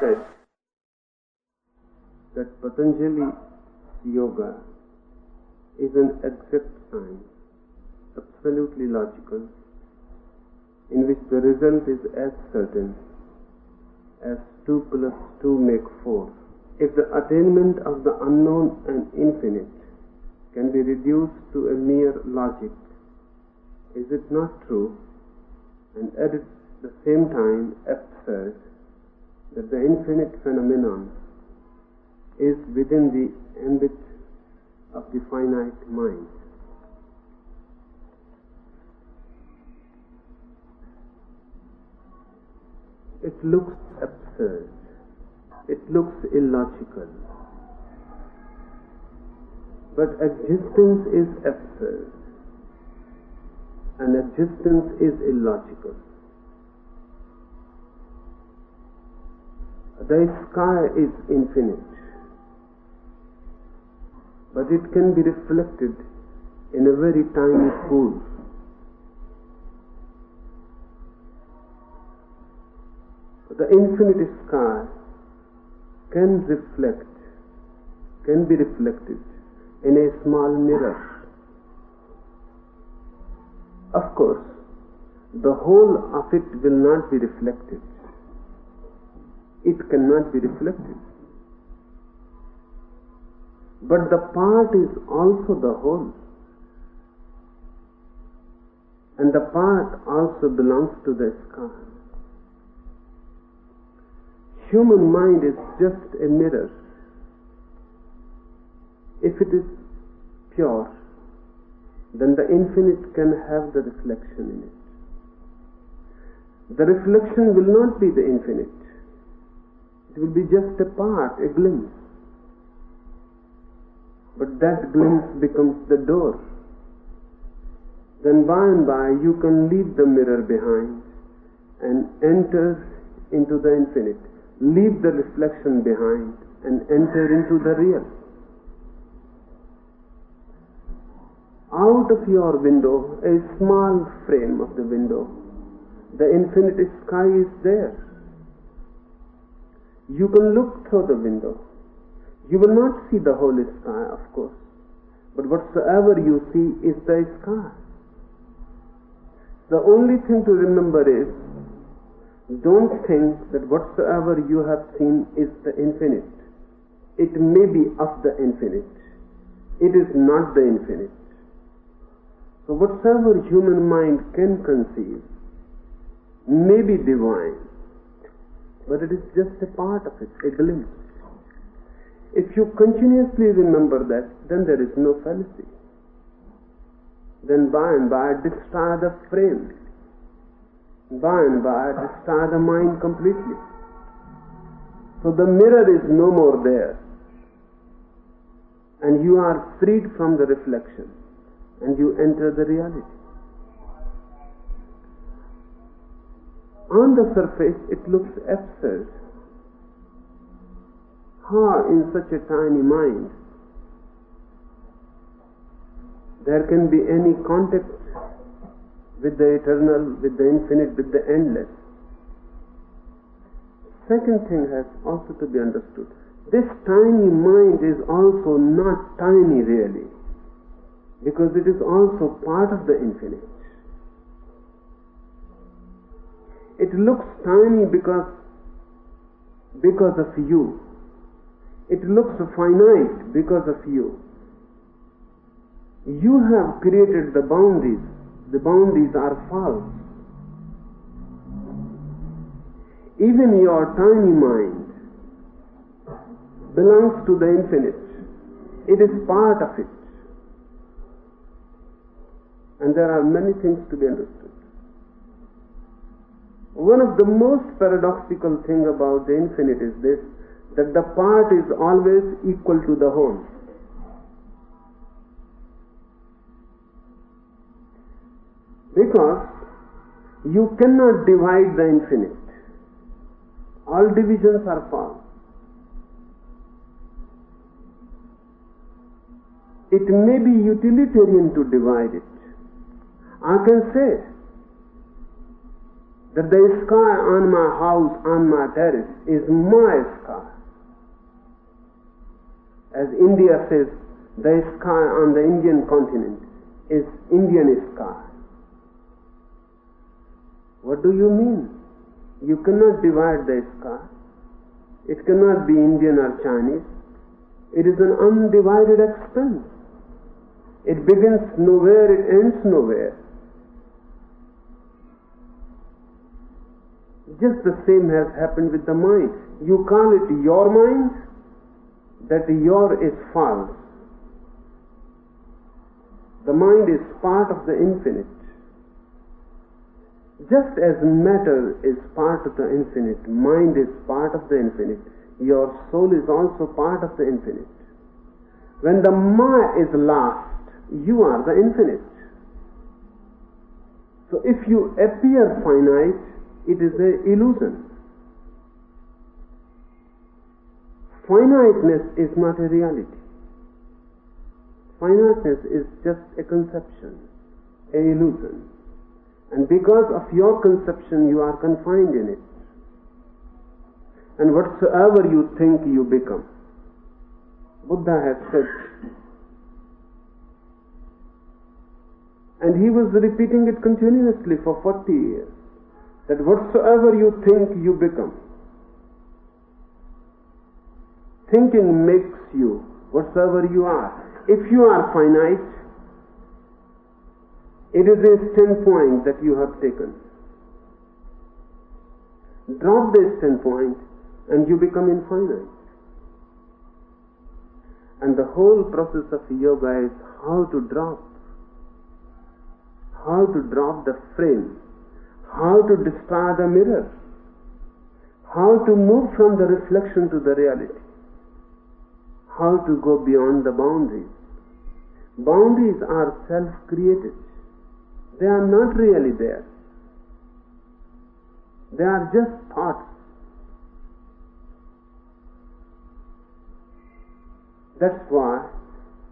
said that Patanjali Yoga is an exact science, absolutely logical, in which the result is as certain as 2 plus 2 make 4. If the attainment of the unknown and infinite can be reduced to a mere logic, is it not true, and at the same time absurd, that the infinite phenomenon is within the ambit of the finite mind? It looks absurd. It looks illogical. But existence is absurd, and existence is illogical. The sky is infinite, but it can be reflected in a very tiny pool. The infinite sky can be reflected in a small mirror. Of course, the whole of it will not be reflected. It cannot be reflected. But the part is also the whole. And the part also belongs to the sky. Human mind is just a mirror. If it is pure, then the infinite can have the reflection in it. The reflection will not be the infinite. It will be just a part, a glimpse. But that glimpse becomes the door. Then by and by you can leave the mirror behind and enter into the infinite. Leave the reflection behind and enter into the real. Out of your window, a small frame of the window, the infinite sky is there. You can look through the window. You will not see the whole sky, of course, but whatsoever you see is the sky. The only thing to remember is, don't think that whatsoever you have seen is the infinite. It may be of the infinite. It is not the infinite. So whatsoever human mind can conceive may be divine, but it is just a part of it, a glimpse. If you continuously remember that, then there is no fallacy. Then by and by destroy the frame. By and by destroy the mind completely. So the mirror is no more there. And you are freed from the reflection. And you enter the reality. On the surface it looks absurd. How in such a tiny mind there can be any contact with the eternal, with the infinite, with the endless? Second thing has also to be understood. This tiny mind is also not tiny really, because it is also part of the infinite. It looks tiny because of you. It looks finite because of you. You have created the boundaries. The boundaries are false. Even your tiny mind belongs to the infinite. It is part of it. And there are many things to be understood. One of the most paradoxical things about the infinite is this, that the part is always equal to the whole. Because you cannot divide the infinite. All divisions are false. It may be utilitarian to divide it. I can say that the sky on my house, on my terrace, is my sky. As India says, the sky on the Indian continent is Indian sky. What do you mean? You cannot divide the sky. It cannot be Indian or Chinese. It is an undivided expanse. It begins nowhere, it ends nowhere. Just the same has happened with the mind. You call it your mind, that your is false. The mind is part of the infinite. Just as matter is part of the infinite, mind is part of the infinite, your soul is also part of the infinite. When the Maya is lost, you are the infinite. So if you appear finite, it is an illusion. Finiteness is not a reality. Finiteness is just a conception, an illusion. And because of your conception, you are confined in it. And whatsoever you think, you become. Buddha has said, and he was repeating it continuously for 40 years, that whatsoever you think, you become. Thinking makes you whatsoever you are. If you are finite, it is a standpoint that you have taken. Drop this standpoint and you become infinite. And the whole process of yoga is how to drop the frame, how to destroy the mirror, how to move from the reflection to the reality, how to go beyond the boundaries. Boundaries are self-created. They are not really there. They are just thoughts. That's why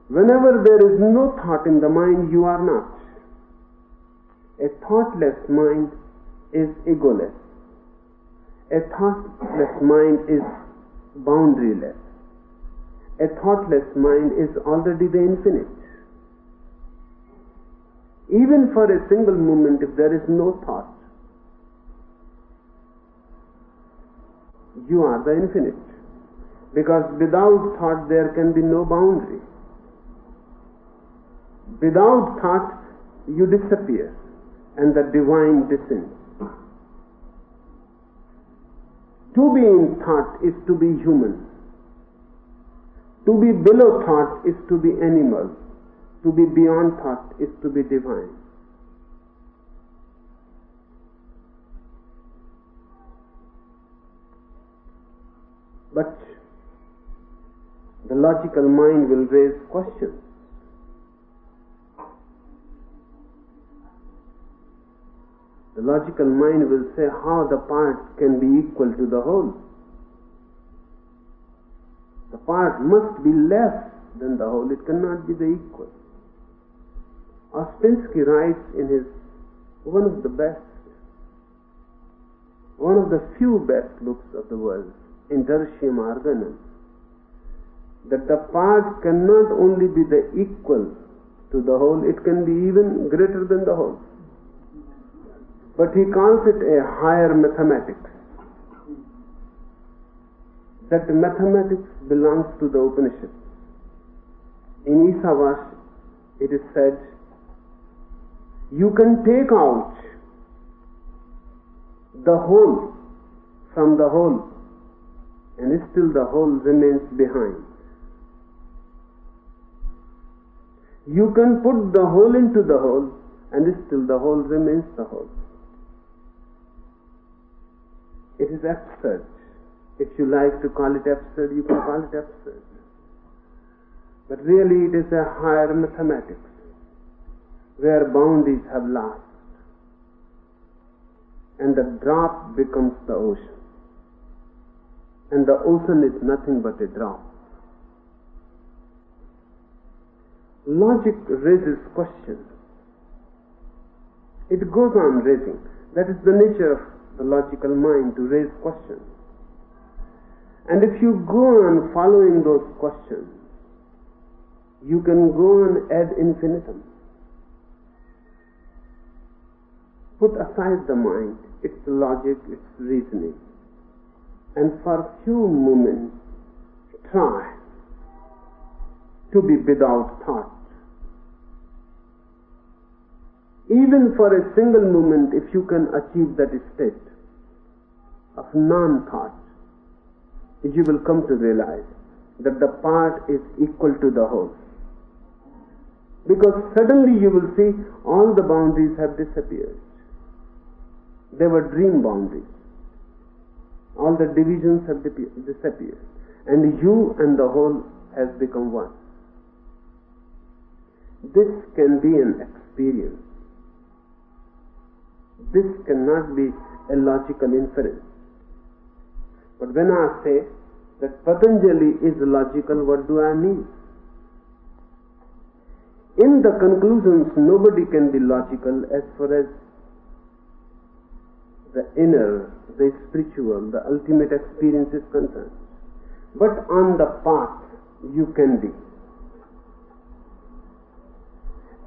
whenever there is no thought in the mind, you are not. A thoughtless mind is egoless. A thoughtless mind is boundaryless. A thoughtless mind is already the infinite. Even for a single moment, if there is no thought, you are the infinite. Because without thought there can be no boundary. Without thought you disappear and the divine descends. To be in thought is to be human. To be below thought is to be animal. To be beyond thought is to be divine. But the logical mind will raise questions. The logical mind will say how the parts can be equal to the whole. The part must be less than the whole. It cannot be the equal. Ouspensky writes in his one of the few best books of the world, in Tertium Organum, that the part cannot only be the equal to the whole, it can be even greater than the whole. But he calls it a higher mathematics. That mathematics belongs to the Upanishads. In Isavash it is said, you can take out the whole from the whole and still the whole remains behind. You can put the whole into the whole and still the whole remains the whole. It is absurd. If you like to call it absurd, you can call it absurd. But really it is a higher mathematics where boundaries have lost and the drop becomes the ocean. And the ocean is nothing but a drop. Logic raises questions. It goes on raising. That is the nature of the logical mind, to raise questions. And if you go on following those questions, you can go on ad infinitum. Put aside the mind, its logic, its reasoning, and for a few moments try to be without thought. Even for a single moment, if you can achieve that state of non-thought, you will come to realize that the part is equal to the whole. Because suddenly you will see all the boundaries have disappeared. They were dream boundaries. All the divisions have disappeared. And you and the whole has become one. This can be an experience. This cannot be a logical inference. But when I say that Patanjali is logical, what do I mean? In the conclusions, nobody can be logical as far as the inner, the spiritual, the ultimate experience is concerned. But on the path, you can be.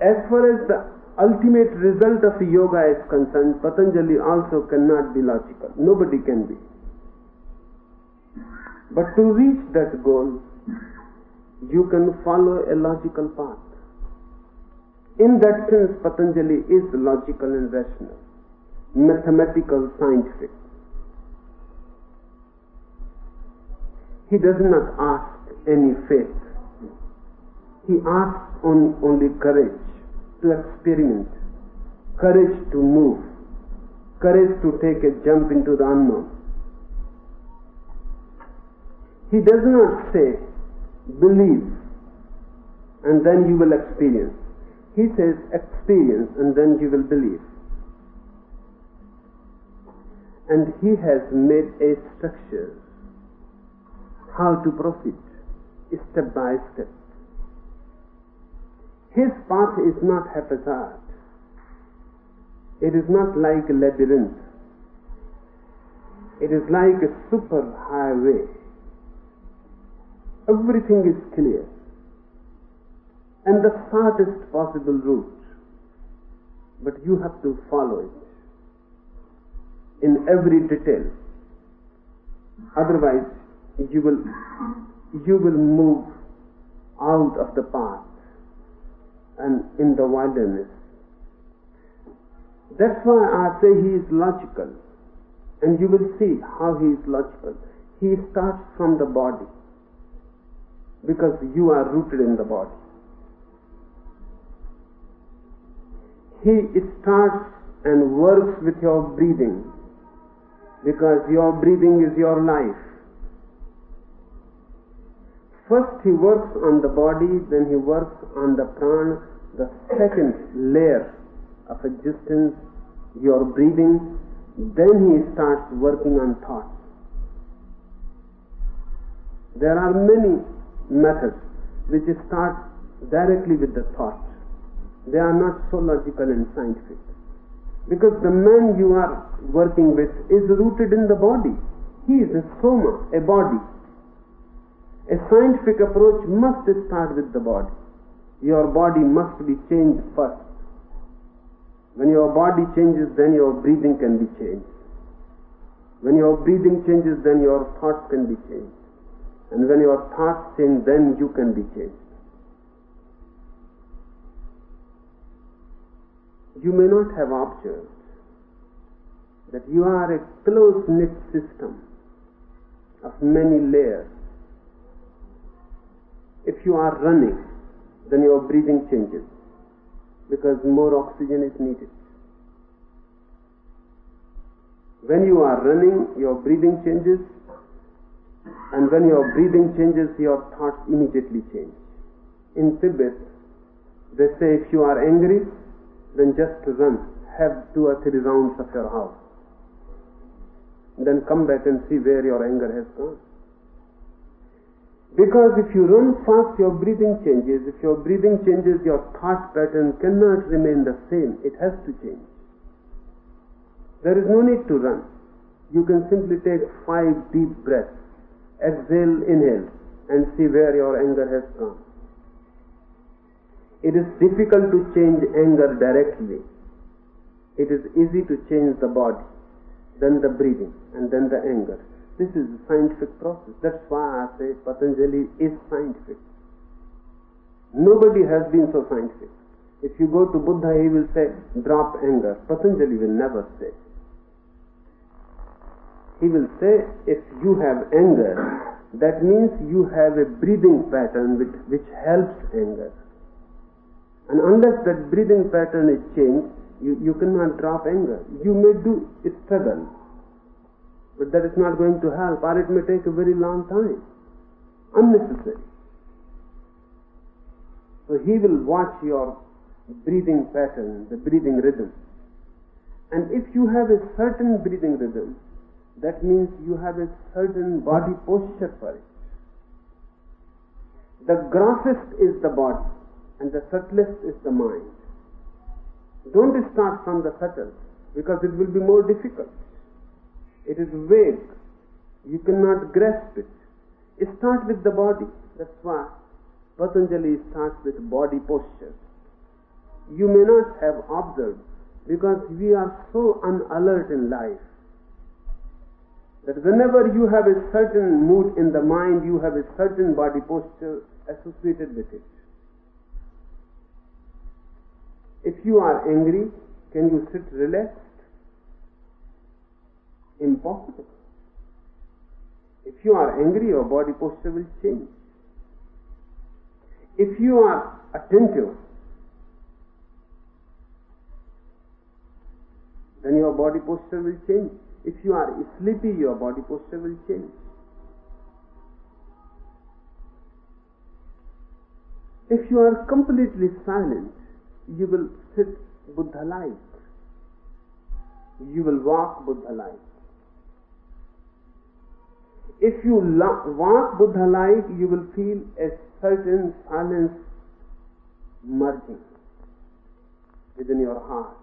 As far as the ultimate result of yoga is concerned, Patanjali also cannot be logical. Nobody can be. But to reach that goal, you can follow a logical path. In that sense, Patanjali is logical and rational, mathematical, scientific. He does not ask any faith. He asks only courage to experiment, courage to move, courage to take a jump into the unknown. He does not say, believe, and then you will experience. He says, experience, and then you will believe. And he has made a structure how to proceed, step by step. His path is not haphazard. It is not like a labyrinth. It is like a super highway. Everything is clear. And the shortest possible route. But you have to follow it in every detail. Otherwise, you will move out of the path and in the wilderness. That's why I say he is logical. And you will see how he is logical. He starts from the body, because you are rooted in the body. He starts and works with your breathing, because your breathing is your life. First he works on the body, then he works on the prana, the second layer of existence, your breathing. Then he starts working on thoughts. There are many methods which start directly with the thought. They are not so logical and scientific. Because the man you are working with is rooted in the body. He is a soma, a body. A scientific approach must start with the body. Your body must be changed first. When your body changes, then your breathing can be changed. When your breathing changes, then your thoughts can be changed. And when your thoughts change, then you can be changed. You may not have observed that you are a close-knit system of many layers. If you are running, then your breathing changes, because more oxygen is needed. When you are running, your breathing changes, and when your breathing changes, your thoughts immediately change. In Tibet, they say if you are angry, then just run, have 2 or 3 rounds of your house. Then come back and see where your anger has gone. Because if you run fast, your breathing changes. If your breathing changes, your thought pattern cannot remain the same. It has to change. There is no need to run. You can simply take 5 deep breaths, exhale, inhale, and see where your anger has gone. It is difficult to change anger directly. It is easy to change the body, then the breathing, and then the anger. This is a scientific process. That's why I say Patanjali is scientific. Nobody has been so scientific. If you go to Buddha, he will say, drop anger. Patanjali will never say. He will say, if you have anger, that means you have a breathing pattern which helps anger. And unless that breathing pattern is changed, you cannot drop anger. You may do a struggle, but that is not going to help, or it may take a very long time. Unnecessary. So he will watch your breathing pattern, the breathing rhythm. And if you have a certain breathing rhythm, that means you have a certain body posture for it. The grossest is the body, and the subtlest is the mind. Don't start from the subtle, because it will be more difficult. It is vague. You cannot grasp it. Start with the body. That's why Patanjali starts with body posture. You may not have observed, because we are so unalert in life, that whenever you have a certain mood in the mind, you have a certain body posture associated with it. If you are angry, can you sit relaxed? Impossible. If you are angry, your body posture will change. If you are attentive, then your body posture will change. If you are sleepy, your body posture will change. If you are completely silent, you will sit Buddha-like. You will walk Buddha-like. If you walk Buddha-like, you will feel a certain silence merging within your heart.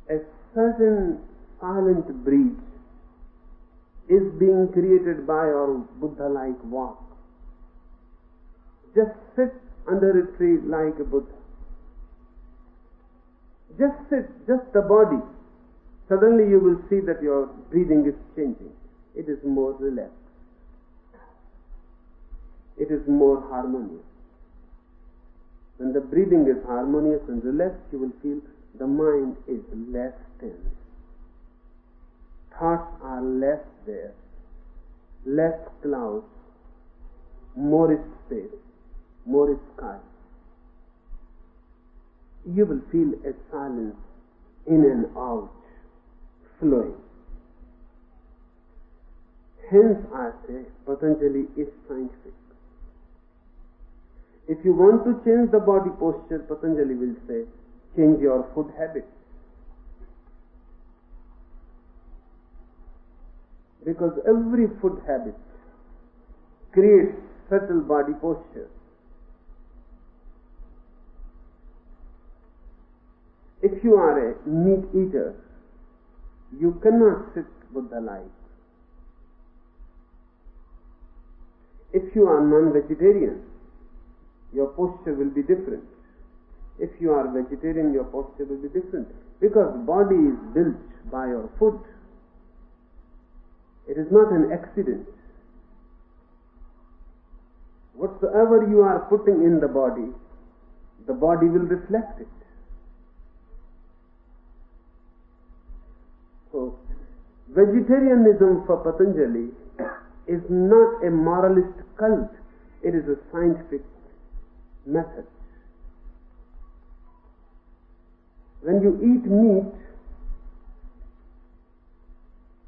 A certain silent breeze is being created by your Buddha-like walk. Just sit under a tree like a Buddha. Just sit, just the body. Suddenly you will see that your breathing is changing. It is more relaxed. It is more harmonious. When the breathing is harmonious and relaxed, you will feel the mind is less tense. Thoughts are less there. Less clouds. More space. More sky. You will feel a silence in and out, flowing. Hence I say Patanjali is scientific. If you want to change the body posture, Patanjali will say, change your food habits. Because every food habit creates subtle body posture. If you are a meat eater, you cannot sit Buddha-like. If you are non-vegetarian, your posture will be different. If you are vegetarian, your posture will be different. Because body is built by your food. It is not an accident. Whatsoever you are putting in the body will reflect it. So, vegetarianism for Patanjali is not a moralist cult. It is a scientific method. When you eat meat,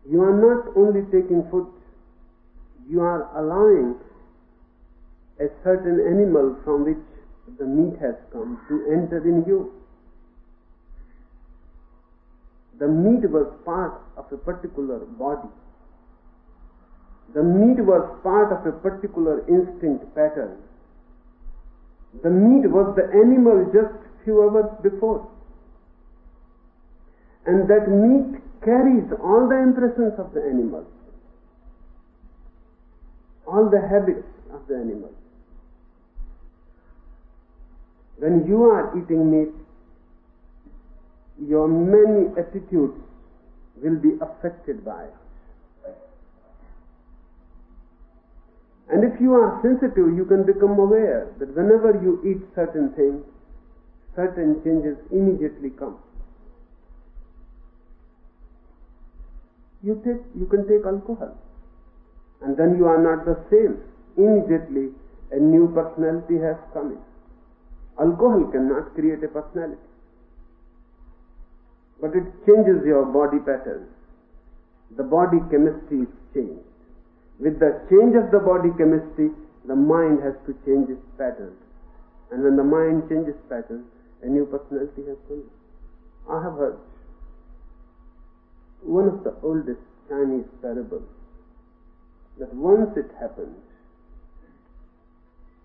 you are not only taking food, you are allowing a certain animal from which the meat has come to enter in you. The meat was part of a particular body. The meat was part of a particular instinct pattern. The meat was the animal just few hours before. And that meat carries all the impressions of the animals, all the habits of the animals. When you are eating meat, your many attitudes will be affected by it. And if you are sensitive, you can become aware that whenever you eat certain things, certain changes immediately come. You can take alcohol, and then you are not the same. Immediately a new personality has come in. Alcohol cannot create a personality, but it changes your body pattern. The body chemistry is changed. With the change of the body chemistry, the mind has to change its pattern. And when the mind changes pattern, a new personality has come. I have heard one of the oldest Chinese parables, that once it happened,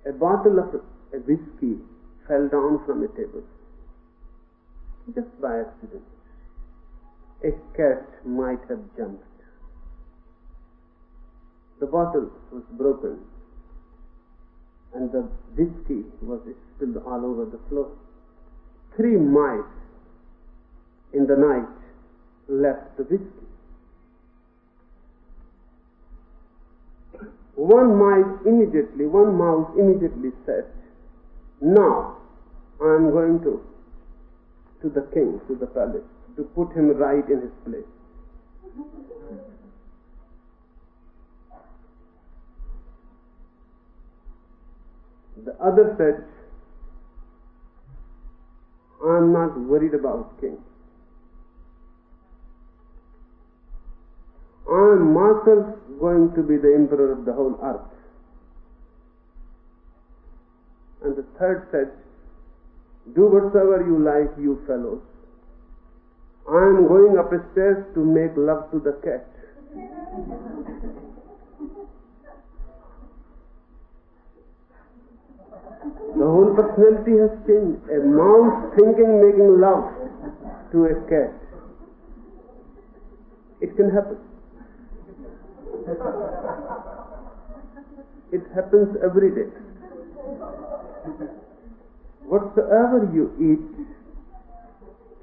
a bottle of a whiskey fell down from a table, just by accident. A cat might have jumped. The bottle was broken, and the whiskey was spilled all over the floor. 3 mice in the night left the whiskey. One mouse immediately said, "Now I am going to the king, to the palace, to put him right in his place." The other said, "I am not worried about king. I am myself going to be the emperor of the whole earth." And the third said, "Do whatsoever you like, you fellows. I am going upstairs to make love to the cat." The whole personality has changed. A mouse thinking making love to a cat. It can happen. It happens every day. Whatsoever you eat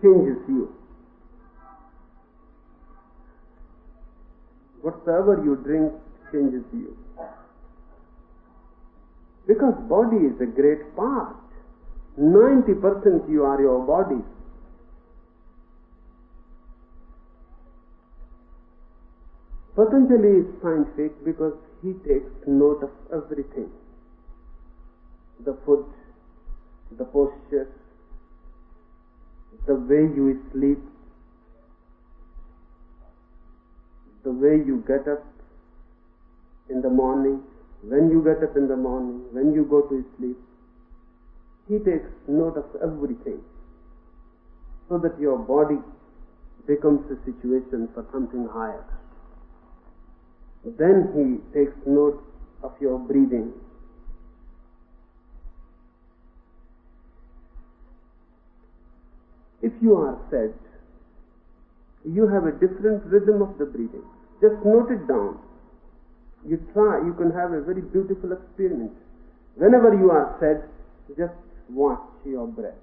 changes you. Whatsoever you drink changes you. Because body is a great part. 90% you are your body. Patanjali is scientific because he takes note of everything. The food, the posture, the way you sleep, the way you get up in the morning, when you get up in the morning, when you go to sleep. He takes note of everything so that your body becomes a situation for something higher. Then he takes note of your breathing. If you are sad, you have a different rhythm of the breathing. Just note it down. You can have a very beautiful experiment. Whenever you are sad, just watch your breath.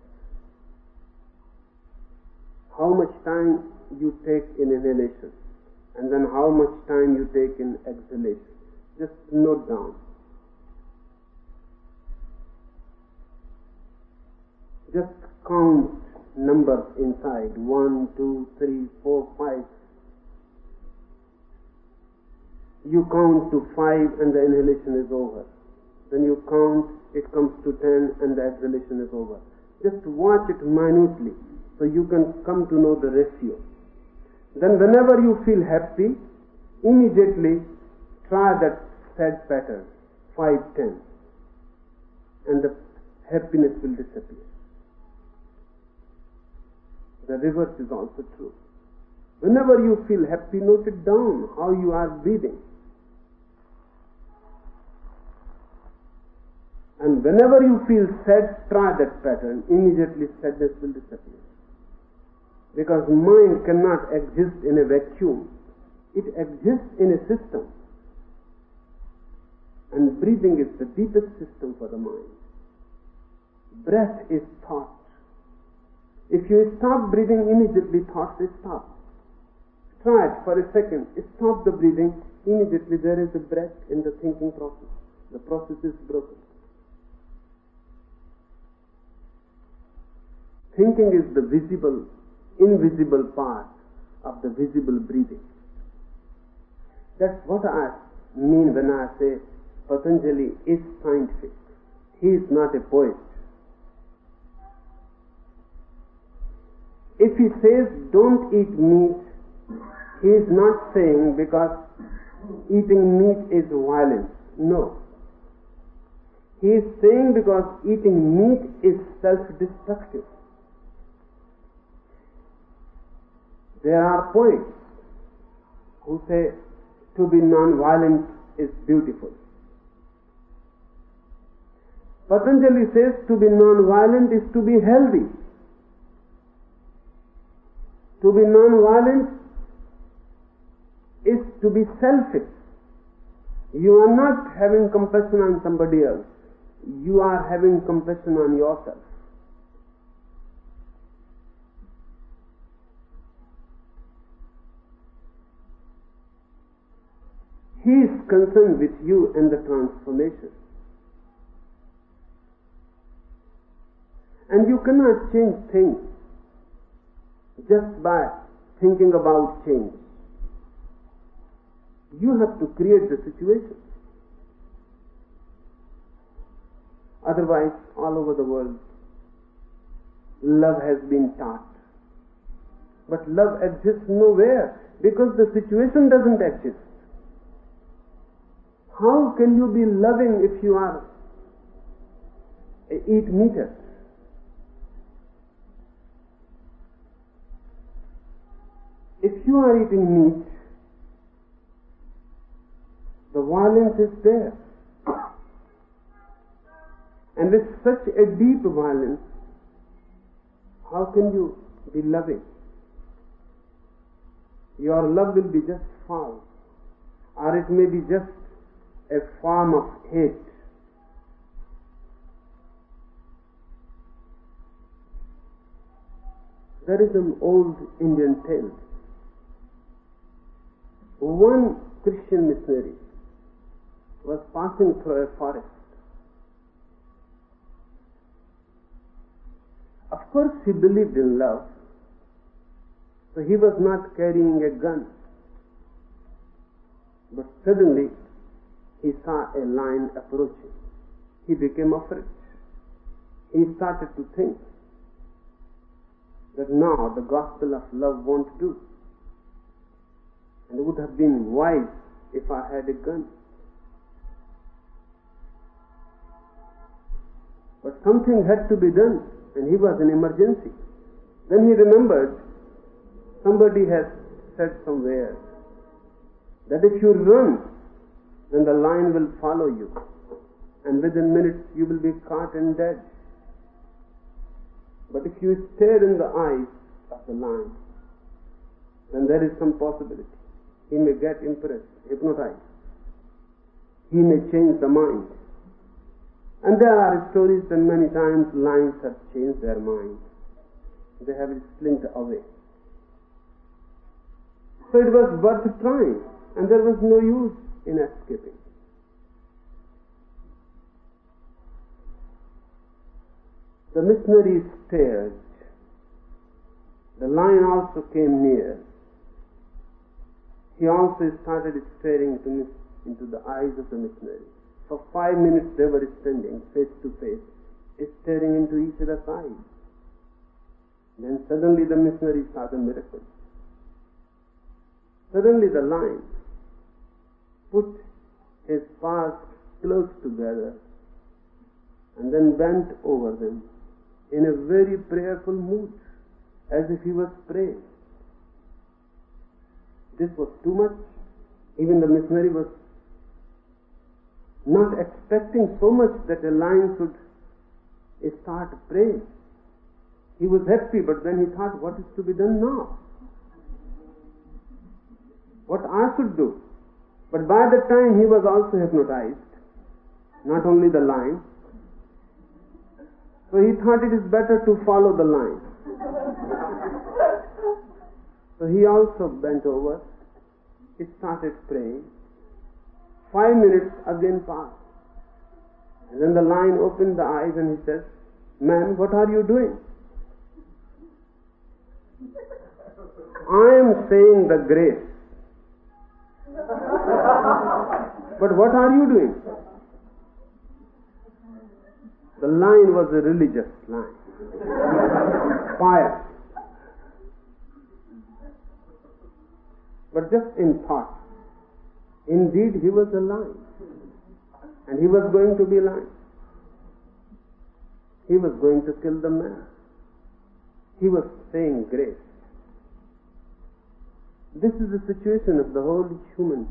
How much time you take in inhalation, and then how much time you take in exhalation. Just note down. Just count numbers inside. 1, 2, 3, 4, 5. You count to 5 and the inhalation is over. Then you count, it comes to 10 and the exhalation is over. Just watch it minutely so you can come to know the ratio. Then whenever you feel happy, immediately try that sad pattern, 5, 10, and the happiness will disappear. The reverse is also true. Whenever you feel happy, note it down, how you are breathing. And whenever you feel sad, try that pattern. Immediately sadness will disappear. Because body is a great part. 90% you are your body. Whatsoever you eat changes you. Whatsoever you drink changes you. Whatsoever you feel sad, try that pattern. Immediately sadness will disappear. Whenever you feel sad, try that pattern. Immediately sadness will disappear. Because mind cannot exist in a vacuum. It exists in a system. And breathing is the deepest system for the mind. Breath is thought. If you stop breathing, immediately thoughts stop. Try it for a second. Stop the breathing. Immediately there is a breath in the thinking process. The process is broken. Thinking is the visible, invisible part of the visible breathing. That's what I mean when I say Patanjali is scientific. He is not a poet. If he says don't eat meat, he is not saying because eating meat is violence. No. He is saying because eating meat is self-destructive. There are poets who say to be non-violent is beautiful. Patanjali says to be non-violent is to be healthy. To be non-violent is to be selfish. You are not having compassion on somebody else. You are having compassion on yourself. He is concerned with you and the transformation. And you cannot change things just by thinking about change. You have to create the situation. Otherwise, all over the world, love has been taught. But love exists nowhere because the situation doesn't exist. How can you be loving if you are a eat meater? If you are eating meat, the violence is there. And with such a deep violence, how can you be loving? Your love will be just foul, or it may be just a form of hate. There is an old Indian tale. One Christian missionary was passing through a forest. Of course, he believed in love, so he was not carrying a gun. But suddenly, he saw a lion approaching. He became afraid. He started to think that now the gospel of love won't do. And it would have been wise if I had a gun. But something had to be done, and he was in emergency. Then he remembered somebody has said somewhere that if you run, then the lion will follow you, and within minutes you will be caught and dead. But if you stare in the eyes of the lion, then there is some possibility. He may get impressed, hypnotized. He may change the mind. And there are stories that many times lions have changed their mind. They have slinked away. So it was worth trying, and there was no use in escaping. The missionary stared. The lion also came near. He also started staring into the eyes of the missionary. For 5 minutes they were standing face to face, staring into each other's eyes. Then suddenly the missionary saw the miracle. Suddenly the lion put his paws close together and then bent over them in a very prayerful mood, as if he was praying. This was too much. Even the missionary was not expecting so much that a lion should start praying. He was happy, but then he thought, what is to be done now? What I should do? But by that time he was also hypnotized, not only the line. So he thought it is better to follow the line. So he also bent over, he started praying. 5 minutes again passed. And then the lion opened the eyes and he said, man, what are you doing? I am saying the grace. But what are you doing? The lion was a religious lion. Pious. But just in thought. Indeed, he was a lion. And he was going to be lion. He was going to kill the man. He was saying grace. This is the situation of the whole human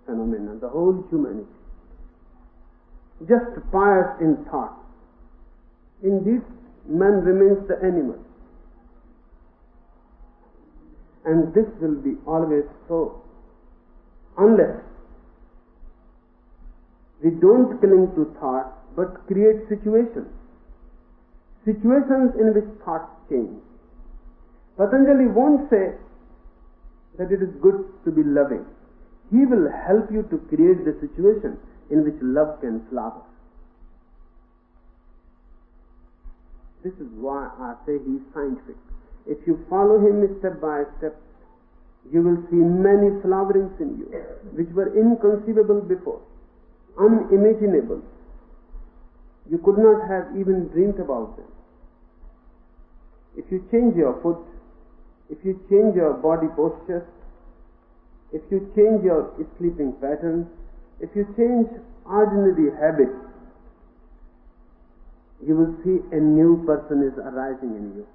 phenomena, the whole humanity. Just pious in thought. Indeed, man remains the animal. And this will be always so, unless we don't cling to thought, but create situations in which thoughts change. Patanjali won't say that it is good to be loving. He will help you to create the situation in which love can flower. This is why I say he is scientific. If you follow him step by step, you will see many flowerings in you which were inconceivable before, unimaginable. You could not have even dreamed about them. If you change your foot, if you change your body posture, if you change your sleeping patterns, if you change ordinary habits, you will see a new person is arising in you.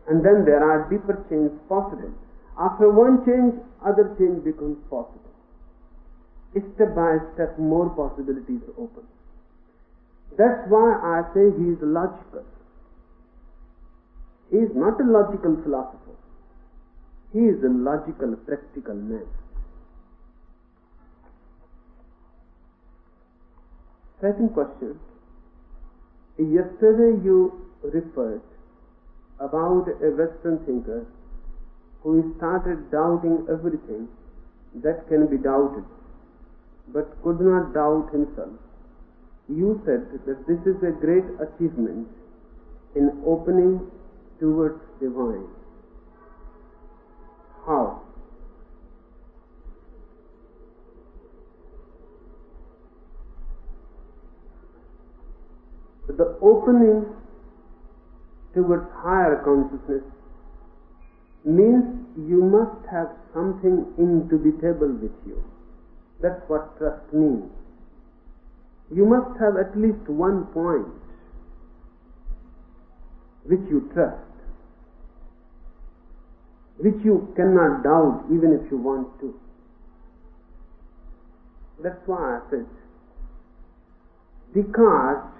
And then there are deeper changes possible. After one change, other change becomes possible. Step by step, more possibilities open. That's why I say he is logical. He is not a logical philosopher. He is a logical, practical man. Second question. Yesterday you referred about a Western thinker who started doubting everything that can be doubted, but could not doubt himself. You said that this is a great achievement in opening towards divine. How? The opening towards higher consciousness means you must have something indubitable with you. That's what trust means. You must have at least one point which you trust, which you cannot doubt even if you want to. That's why I said Descartes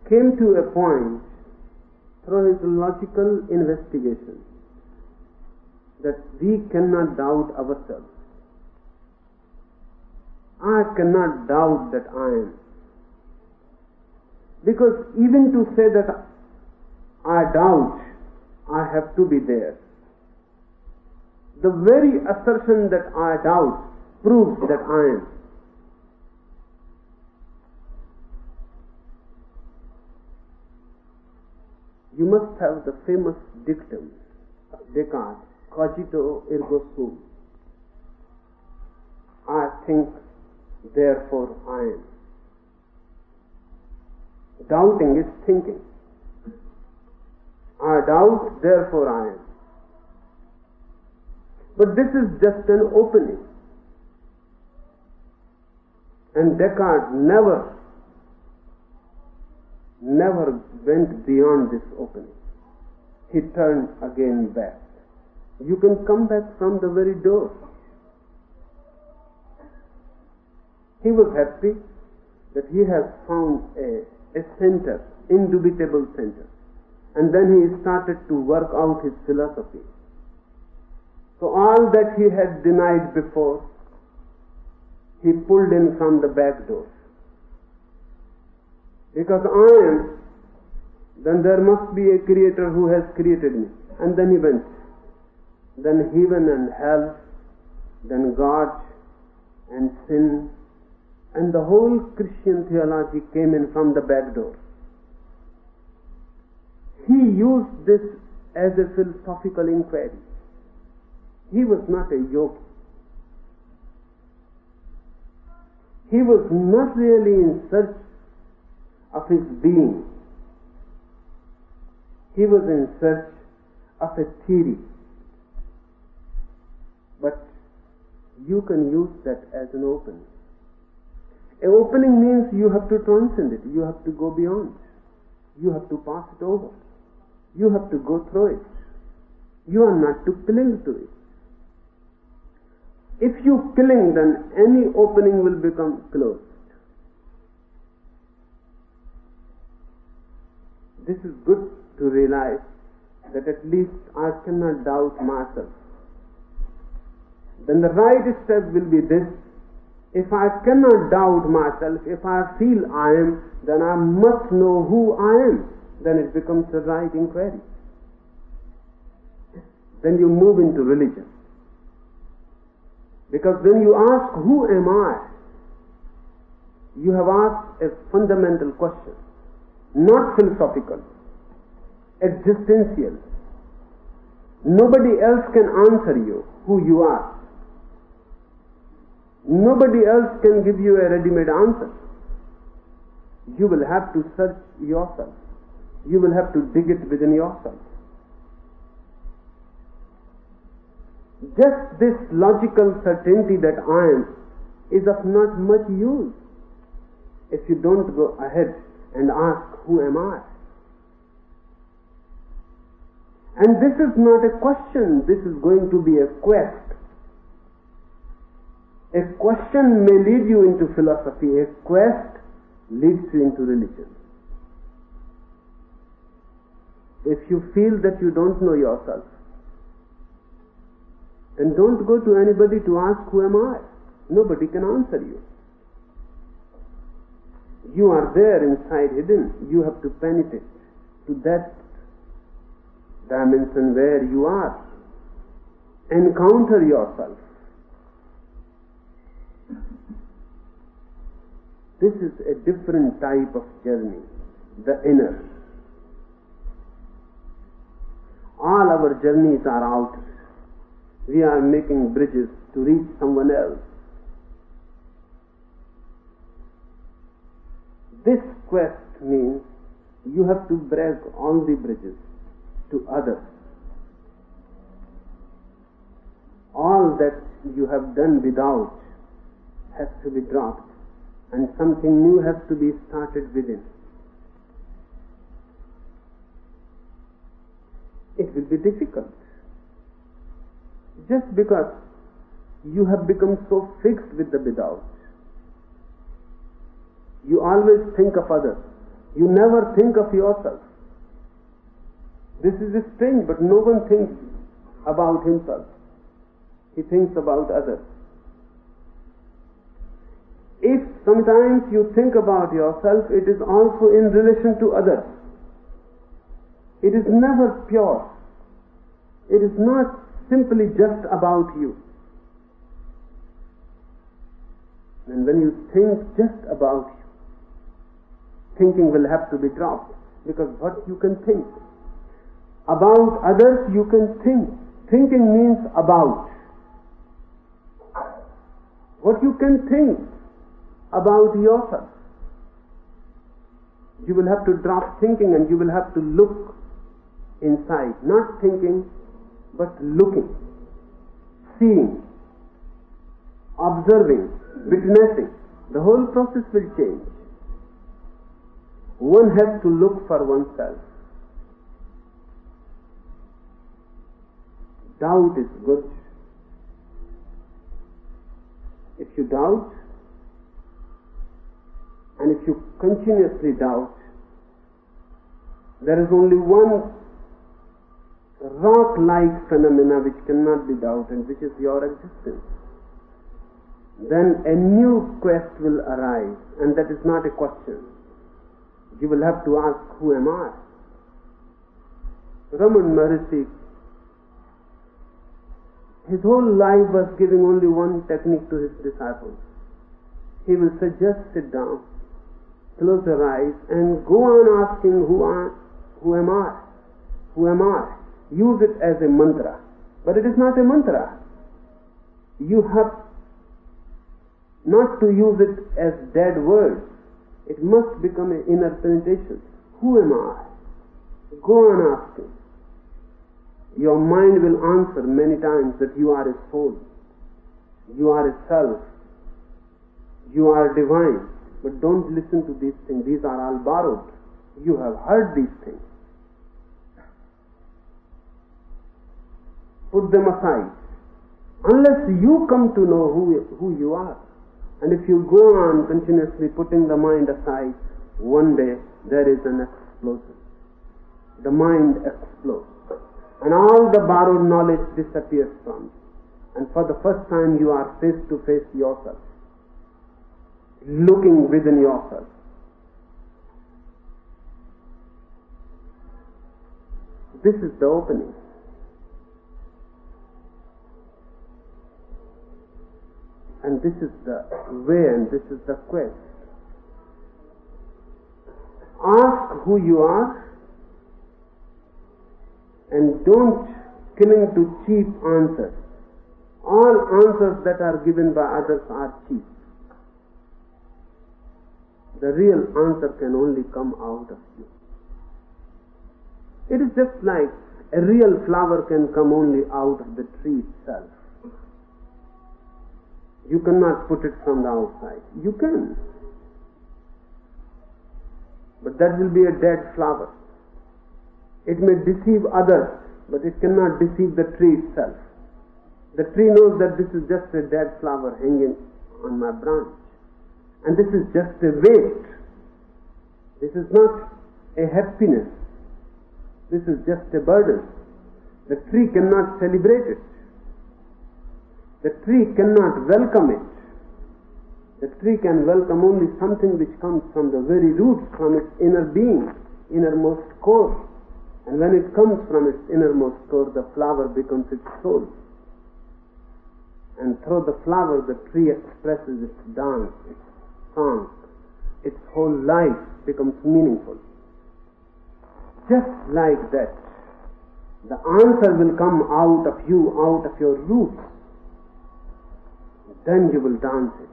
came to a point through his logical investigation that we cannot doubt ourselves. I cannot doubt that I am. Because even to say that I doubt, I have to be there. The very assertion that I doubt proves that I am. You must have the famous dictum of Descartes, cogito ergo sum. I think, therefore I am. Doubting is thinking. I doubt, therefore I am. But this is just an opening. And Descartes never went beyond this opening. He turned again back. You can come back from the very door. He was happy that he has found a center indubitable center. And then he started to work out his philosophy. So all that he had denied before, he pulled in from the back door. Because I am, then there must be a creator who has created me. And then he went. Then heaven and hell, then God and sin, and the whole Christian theology came in from the back door. He used this as a philosophical inquiry. He was not a yogi. He was not really in search of his being. He was in search of a theory. But you can use that as an opening. An opening means you have to transcend it. You have to go beyond. You have to pass it over. You have to go through it. You are not to cling to it. If you cling, then any opening will become closed. This is good to realize that at least I cannot doubt myself. Then the right step will be this: if I cannot doubt myself, if I feel I am, then I must know who I am. Then it becomes a right inquiry. Then you move into religion. Because when you ask, who am I? You have asked a fundamental question, not philosophical, existential. Nobody else can answer you who you are. Nobody else can give you a ready-made answer. You will have to search yourself. You will have to dig it within yourself. Just this logical certainty that I am is of not much use if you don't go ahead and ask, who am I? And this is not a question, this is going to be a quest. A question may lead you into philosophy, a quest leads you into religion. If you feel that you don't know yourself, then don't go to anybody to ask, who am I? Nobody can answer you. You are there inside hidden. You have to penetrate to that dimension where you are. Encounter yourself. This is a different type of journey, the inner. All our journeys are outer. We are making bridges to reach someone else. This quest means you have to break all the bridges to others. All that you have done without has to be dropped, and something new has to be started within. It will be difficult. Just because you have become so fixed with the without. You always think of others. You never think of yourself. This is strange, but no one thinks about himself. He thinks about others. If sometimes you think about yourself, it is also in relation to others. It is never pure. It is not simply just about you. And when you think just about you, thinking will have to be dropped, because what you can think about others, you can think. Thinking means about. What you can think about yourself, you will have to drop thinking and you will have to look inside. Not thinking, but looking, seeing, observing, witnessing. The whole process will change. One has to look for oneself. Doubt is good. If you doubt, and if you continuously doubt, There is only one rock-like phenomena which cannot be doubted, which is your existence. Then a new quest will arise, and that is not a question. You will have to ask, who am I? Raman Maharishi, his whole life was giving only one technique to his disciples. He will say, just sit down, close your eyes, and go on asking, who am I? Who am I? Use it as a mantra. But it is not a mantra. You have not to use it as dead words. It must become an inner penetration. Who am I? Go on asking. Your mind will answer many times that you are a soul, you are a self, you are divine. But don't listen to these things. These are all borrowed. You have heard these things. Put them aside. Unless you come to know who you are. And if you go on continuously putting the mind aside, one day there is an explosion. The mind explodes. And all the borrowed knowledge disappears from you. And for the first time you are face to face yourself, looking within yourself. This is the opening. And this is the way, and this is the quest. Ask who you are, and don't cling to cheap answers. All answers that are given by others are cheap. The real answer can only come out of you. It is just like a real flower can come only out of the tree itself. You cannot put it from the outside. You can. But that will be a dead flower. It may deceive others, but it cannot deceive the tree itself. The tree knows that this is just a dead flower hanging on my branch. And this is just a weight. This is not a happiness. This is just a burden. The tree cannot celebrate it. The tree cannot welcome it. The tree can welcome only something which comes from the very roots, from its inner being, innermost core. And when it comes from its innermost core, the flower becomes its soul. And through the flower, the tree expresses its dance, its song. Its whole life becomes meaningful. Just like that, the answer will come out of you, out of your roots. Then you will dance it.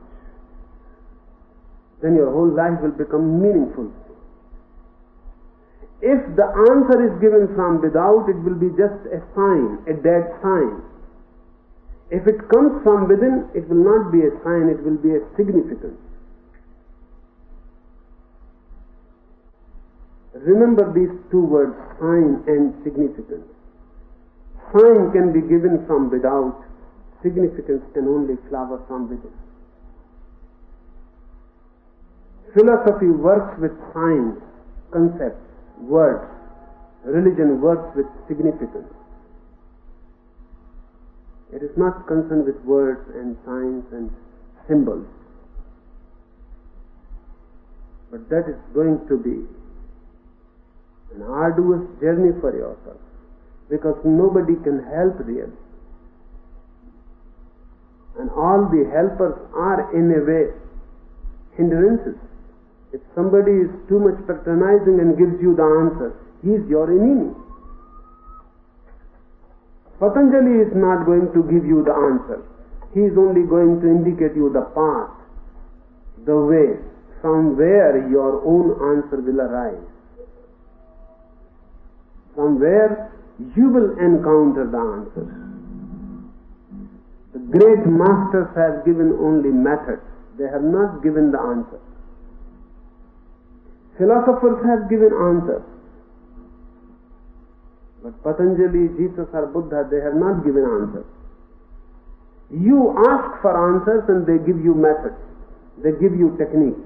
Then your whole life will become meaningful. If the answer is given from without, it will be just a sign, a dead sign. If it comes from within, it will not be a sign, it will be a significance. Remember these two words, sign and significance. Sign can be given from without. Significance can only flower from within. Philosophy works with signs, concepts, words. Religion works with significance. It is not concerned with words and signs and symbols. But that is going to be an arduous journey for yourself, because nobody can help really. And all the helpers are in a way hindrances. If somebody is too much patronizing and gives you the answer, he is your enemy. Patanjali is not going to give you the answer. He is only going to indicate you the path, the way from where your own answer will arise. From where you will encounter the answer. The great masters have given only methods. They have not given the answer. Philosophers have given answers. But Patanjali, Jesus or Buddha, they have not given answers. You ask for answers and they give you methods. They give you techniques.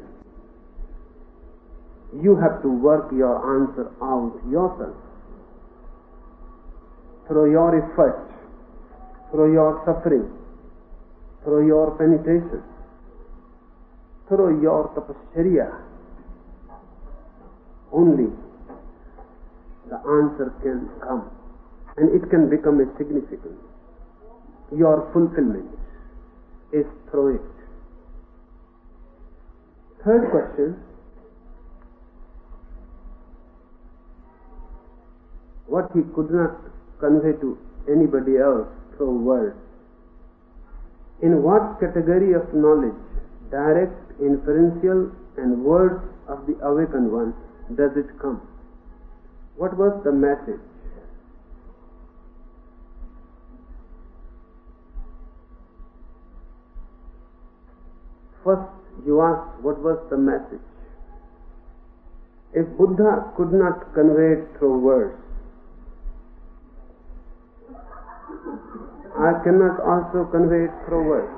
You have to work your answer out yourself. Through your effort, through your suffering, through your penetration, through your tapasya, only the answer can come, and it can become a significant. Your fulfillment is through it. Third question: what he could not convey to anybody else through words. In what category of knowledge, direct, inferential, and words of the awakened one, does it come? What was the message? First, you ask, what was the message? If Buddha could not convey it through words, I cannot also convey it through words.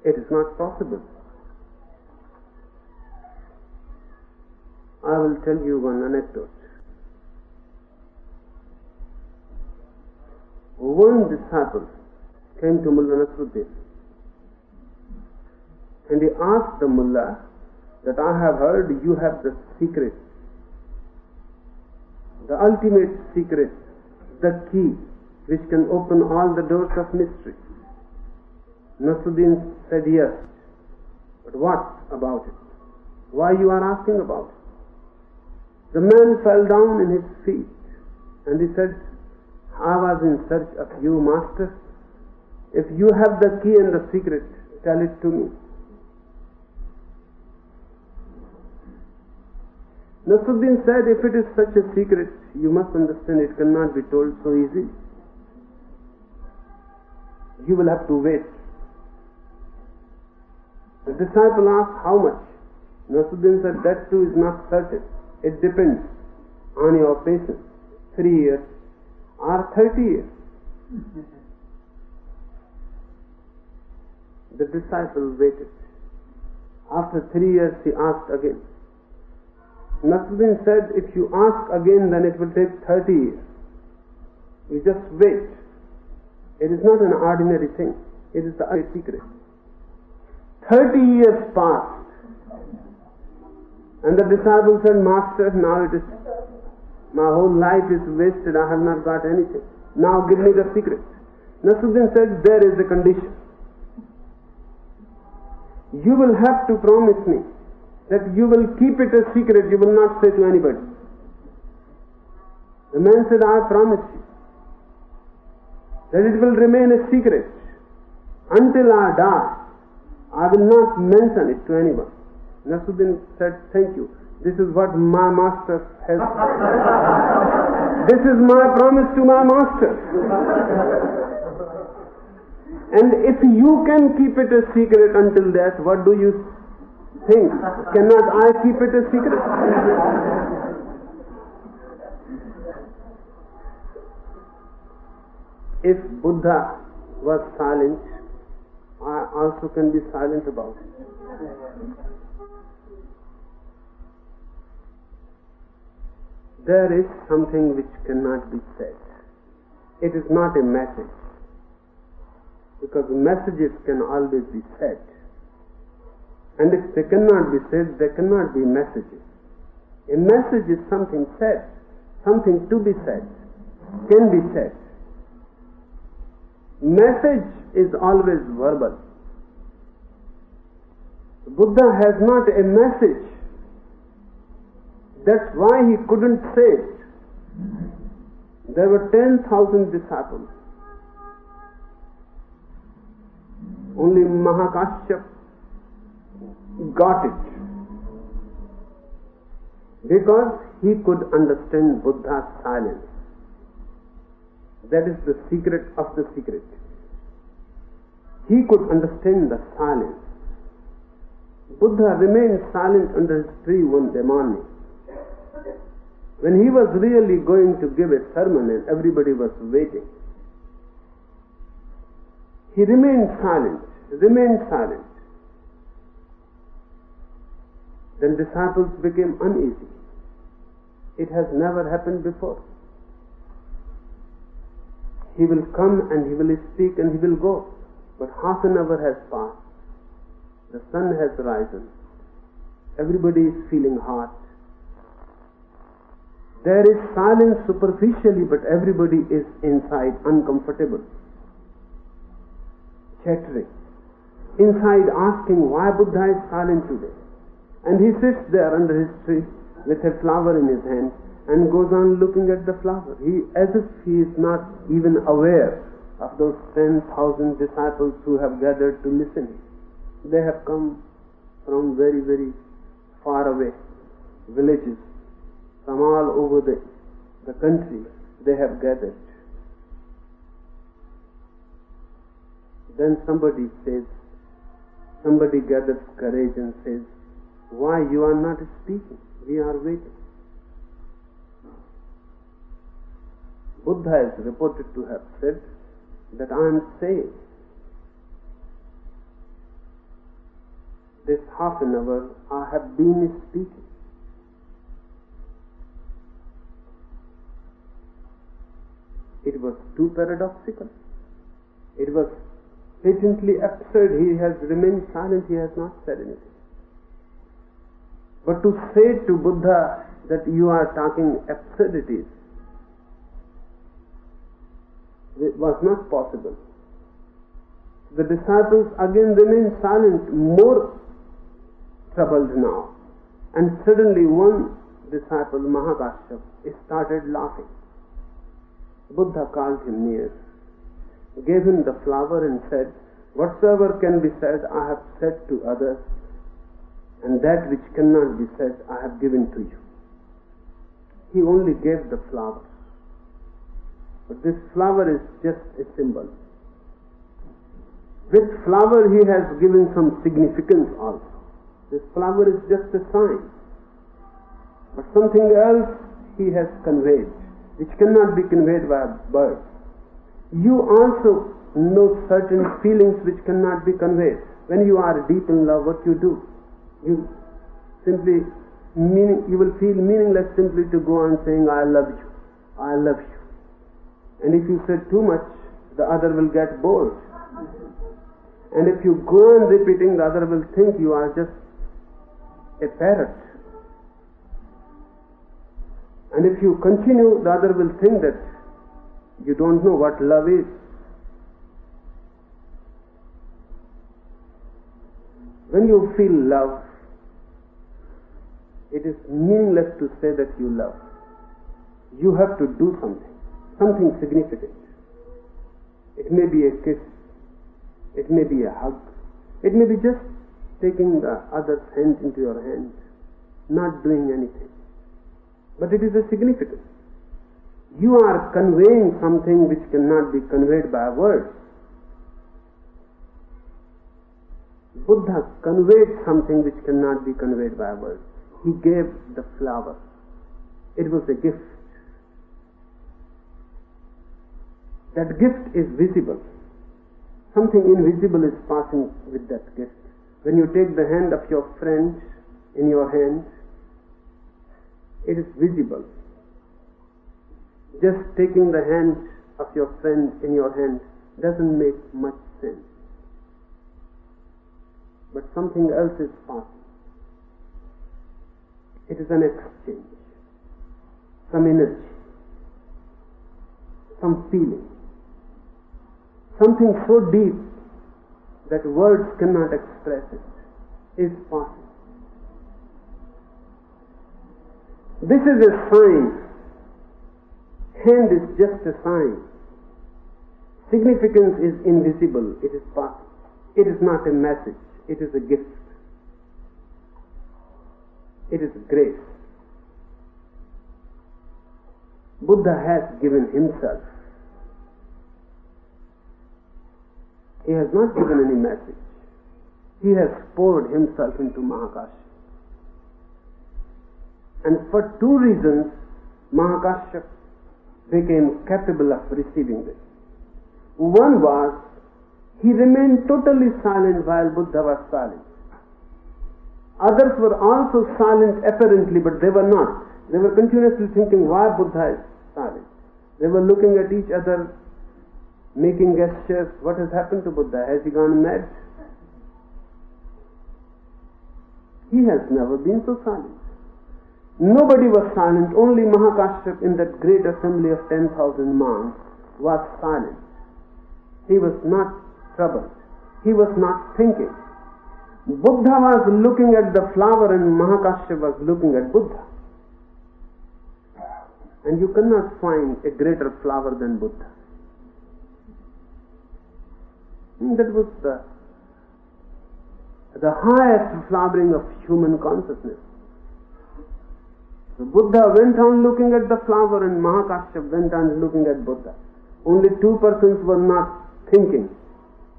It is not possible. I will tell you one anecdote. One disciple came to Mullah Nasruddin and he asked the Mullah that I have heard you have the secret, the ultimate secret, the key which can open all the doors of mystery. Nasruddin said yes, but what about it? Why you are asking about it? The man fell down in his feet and he said, I was in search of you, Master. If you have the key and the secret, tell it to me. Nasruddin said, if it is such a secret, you must understand it cannot be told so easily. You will have to wait. The disciple asked, how much? Nasruddin said, that too is not certain. It depends on your patience. 3 years or 30 years. The disciple waited. After 3 years he asked again. Nasruddin said, if you ask again, then it will take 30 years. You just wait. It is not an ordinary thing. It is the secret. 30 years passed. And the disciple said, Master, now it is, my whole life is wasted. I have not got anything. Now give me the secret. Nasruddin said, there is a condition. You will have to promise me that you will keep it a secret. You will not say to anybody. The man said, I promise you that it will remain a secret until I die. I will not mention it to anyone. Nasruddin said, thank you. This is what my master has. This is my promise to my master. And if you can keep it a secret until death, what do you think? Cannot I keep it a secret? If Buddha was silent, I also can be silent about it. There is something which cannot be said. It is not a message, because messages can always be said. And if they cannot be said, they cannot be messages. A message is something said, something to be said, can be said. Message is always verbal. Buddha has not a message. That's why he couldn't say it. There were 10,000 disciples. Only Mahakashyap got it. Because he could understand Buddha's silence. That is the secret of the secret. He could understand the silence. Buddha remained silent under his tree one day morning. When he was really going to give a sermon and everybody was waiting, he remained silent. Then disciples became uneasy. It has never happened before. He will come and he will speak and he will go. But half an hour has passed. The sun has risen. Everybody is feeling hot. There is silence superficially, but everybody is inside uncomfortable, chattering. Inside asking why Buddha is silent today. And he sits there under his tree with a flower in his hand and goes on looking at the flower. As if he is not even aware of those 10,000 disciples who have gathered to listen. They have come from very, very far away villages, from all over the country. They have gathered. Then somebody gathers courage and says, why you are not speaking? We are waiting. Buddha is reported to have said that I am saying this half an hour I have been speaking. It was too paradoxical. It was patently absurd. He has remained silent. He has not said anything. But to say to Buddha that you are talking absurdities, it was not possible. The disciples again remained silent, more troubled now. And suddenly one disciple, Mahakashyap, started laughing. Buddha called him near, gave him the flower and said, whatsoever can be said I have said to others, and that which cannot be said I have given to you. He only gave the flower. But this flower is just a symbol. With flower he has given some significance also. This flower is just a sign. But something else he has conveyed, which cannot be conveyed by words. You also know certain feelings which cannot be conveyed. When you are deep in love, what you do? You will feel meaningless simply to go on saying, I love you, I love you. And if you say too much, the other will get bored. And if you go on repeating, the other will think you are just a parrot. And if you continue, the other will think that you don't know what love is. When you feel love, it is meaningless to say that you love. You have to do something significant. It may be a kiss, it may be a hug, it may be just taking the other's hand into your hand, not doing anything. But it is a significance. You are conveying something which cannot be conveyed by words. Buddha conveyed something which cannot be conveyed by words. He gave the flower. It was a gift. That gift is visible. Something invisible is passing with that gift. When you take the hand of your friend in your hand, it is visible. Just taking the hand of your friend in your hand doesn't make much sense. But something else is passing. It is an exchange, some energy, some feeling, something so deep that words cannot express it, is passing. This is a sign. Hand is just a sign. Significance is invisible. It is passing. It is not a message. It is a gift. It is grace. Buddha has given himself. He has not given any message. He has poured himself into Mahakashyap. And for two reasons, Mahakashyap became capable of receiving this. One was, he remained totally silent while Buddha was silent. Others were also silent apparently, but they were not. They were continuously thinking, why Buddha is silent? They were looking at each other, making gestures. What has happened to Buddha? Has he gone mad? He has never been so silent. Nobody was silent. Only Mahakashyap in that great assembly of 10,000 monks was silent. He was not troubled. He was not thinking. Buddha was looking at the flower and Mahakashyap was looking at Buddha. And you cannot find a greater flower than Buddha. That was the highest flowering of human consciousness. So Buddha went on looking at the flower and Mahakashyap went on looking at Buddha. Only two persons were not thinking.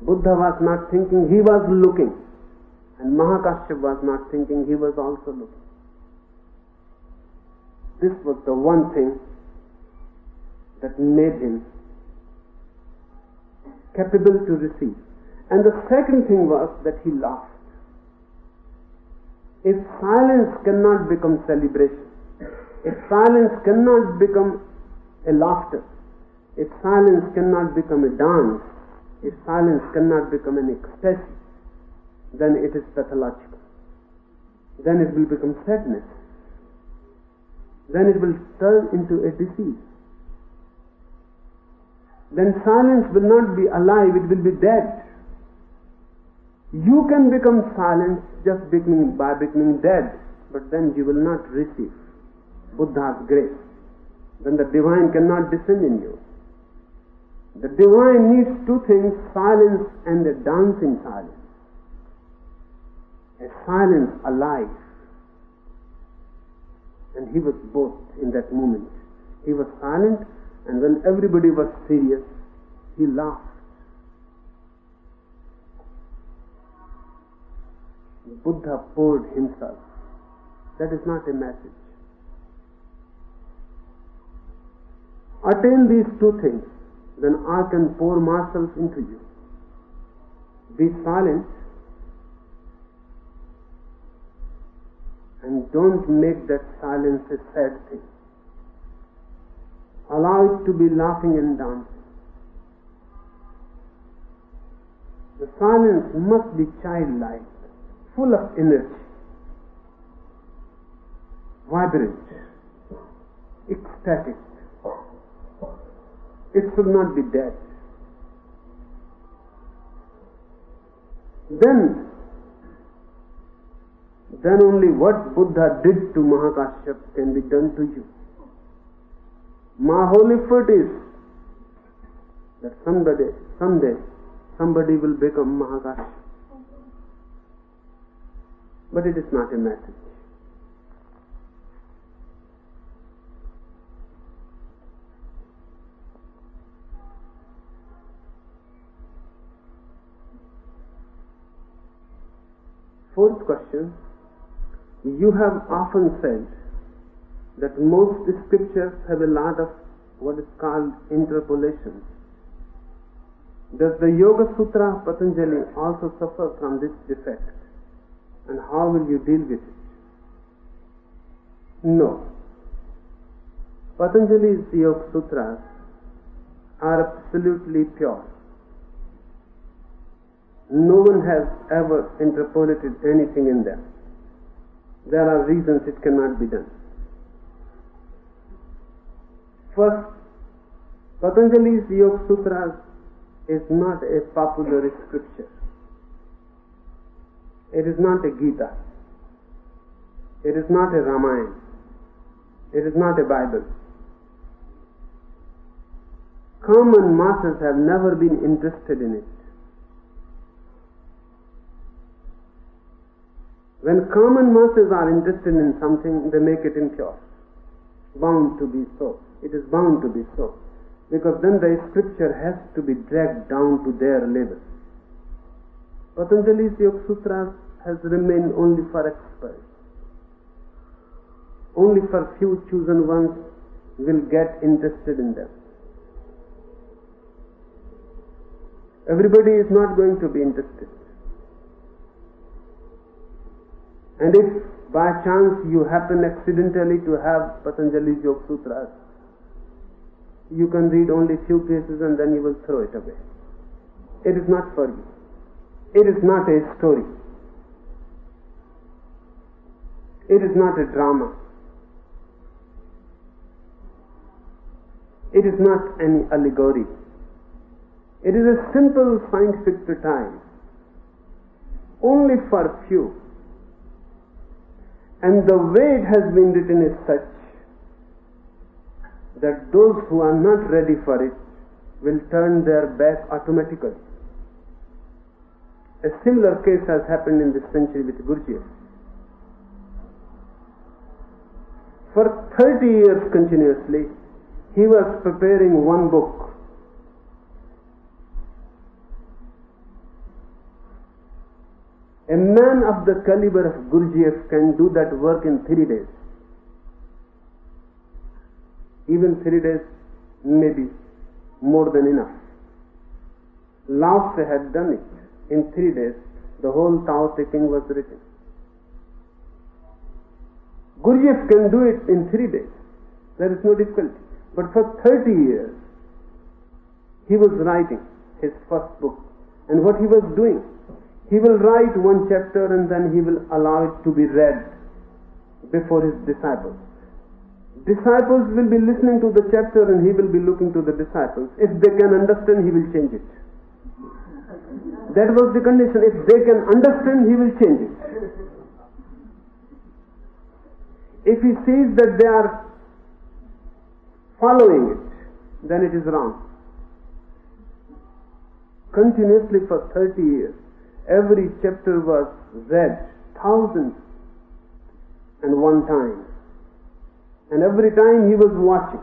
Buddha was not thinking, he was looking. And Mahakashyap was not thinking, he was also looking. This was the one thing that made him capable to receive. And the second thing was that he laughed. If silence cannot become celebration, if silence cannot become a laughter, if silence cannot become a dance, if silence cannot become an ecstasy, then it is pathological. Then it will become sadness. Then it will turn into a disease. Then silence will not be alive, it will be dead. You can become silent just by becoming dead, but then you will not receive Buddha's grace. Then the divine cannot descend in you. The divine needs two things, silence and a dancing silence. A silence alive. And he was both in that moment. He was silent, and when everybody was serious, he laughed. Buddha poured himself. That is not a message. Attain these two things, then I can pour myself into you. Be silent and don't make that silence a sad thing. Allow it to be laughing and dancing. The silence must be childlike, full of energy, vibrant, ecstatic. It should not be dead. Then only what Buddha did to Mahakashyap can be done to you. My whole effort is that someday somebody will become Mahakashyap. But it is not a message. Fourth question. You have often said that most scriptures have a lot of what is called interpolations. Does the Yoga Sutra of Patanjali also suffer from this defect? And how will you deal with it? No. Patanjali's Yoga Sutras are absolutely pure. No one has ever interpolated anything in them. There are reasons it cannot be done. First, Patanjali's Yoga Sutras is not a popular scripture. It is not a Gita. It is not a Ramayana. It is not a Bible. Common masses have never been interested in it. When common masses are interested in something, they make it impure. Bound to be so. It is bound to be so. Because then the scripture has to be dragged down to their level. Patanjali's Yoga Sutras has remained only for experts. Only for few chosen ones will get interested in them. Everybody is not going to be interested. And if by chance you happen accidentally to have Patanjali's Yoga Sutras, you can read only few pages and then you will throw it away. It is not for you. It is not a story. It is not a drama. It is not any allegory. It is a simple scientific treatise, only for few. And the way it has been written is such that those who are not ready for it will turn their back automatically. A similar case has happened in this century with Gurdjieff. For 30 years continuously, he was preparing one book. A man of the caliber of Gurdjieff can do that work in 3 days. Even 3 days may be more than enough. Lao Tse had done it. In 3 days, the whole Tao Te Ching was written. Gurdjieff can do it in 3 days. There is no difficulty. But for 30 years, he was writing his first book. And what he was doing, he will write one chapter and then he will allow it to be read before his disciples. Disciples will be listening to the chapter and he will be looking to the disciples. If they can understand, he will change it. That was the condition. If they can understand, he will change it. If he sees that they are following it, then it is wrong. Continuously for 30 years, every chapter was read 1,001 times. And every time he was watching.